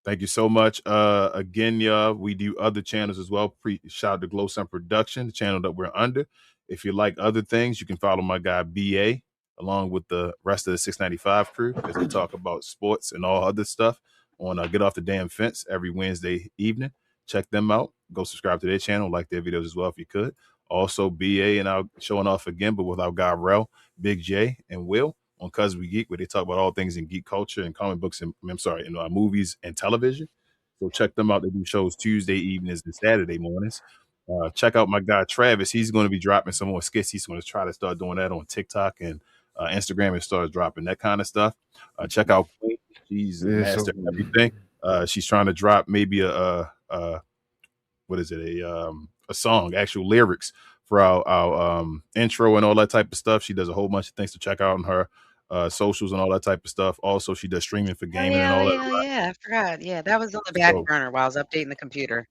Thank you so much. Again, y'all, we do other channels as well. Shout out to Glow Sun Production, the channel that we're under. If you like other things, you can follow my guy BA along with the rest of the 695 crew as they talk about sports and all other stuff on Get Off the Damn Fence every Wednesday evening. Check them out. Go subscribe to their channel, like their videos as well if you could. Also, BA and I'm showing off again, but with our guy Rel, Big J, and Will on Cuz We Geek, where they talk about all things in geek culture and comic books and movies and television. So check them out. They do shows Tuesday evenings and Saturday mornings. Check out my guy Travis. He's going to be dropping some more skits. He's going to try to start doing that on TikTok and Instagram and start dropping that kind of stuff. Check out Queen. She's master everything. She's trying to drop maybe a song, actual lyrics for our intro and all that type of stuff. She does a whole bunch of things to check out on her socials and all that type of stuff. Also, she does streaming for gaming and all that. Yeah, I forgot. Yeah, that was on the back burner while I was updating the computer.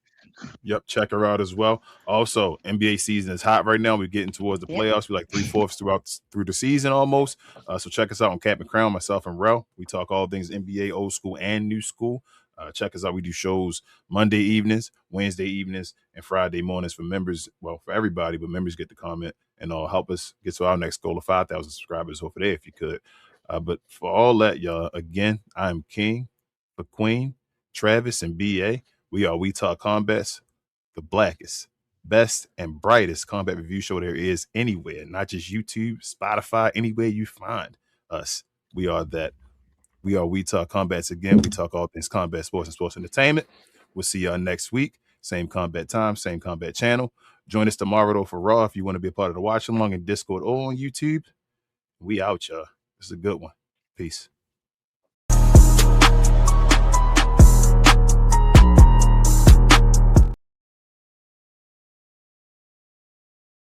Yep, check her out as well. Also, NBA season is hot right now. We're getting towards the playoffs. We're like 3/4 through the season almost. So check us out on Cap and Crown, myself and Rel. We talk all things NBA, old school and new school. Check us out. We do shows Monday evenings, Wednesday evenings, and Friday mornings for members. Well, for everybody, but members get to comment and help us get to our next goal of 5,000 subscribers over there if you could. But for all that, y'all, again, I'm King for Queen, Travis, and BA. We Talk Combats, the blackest, best, and brightest combat review show there is anywhere, not just YouTube, Spotify, anywhere you find us. We are that. We Talk Combats again. We talk all things combat, sports, and sports entertainment. We'll see y'all next week. Same combat time, same combat channel. Join us tomorrow, though, for Raw if you want to be a part of the watch along in Discord or on YouTube. We out, y'all. It's a good one. Peace.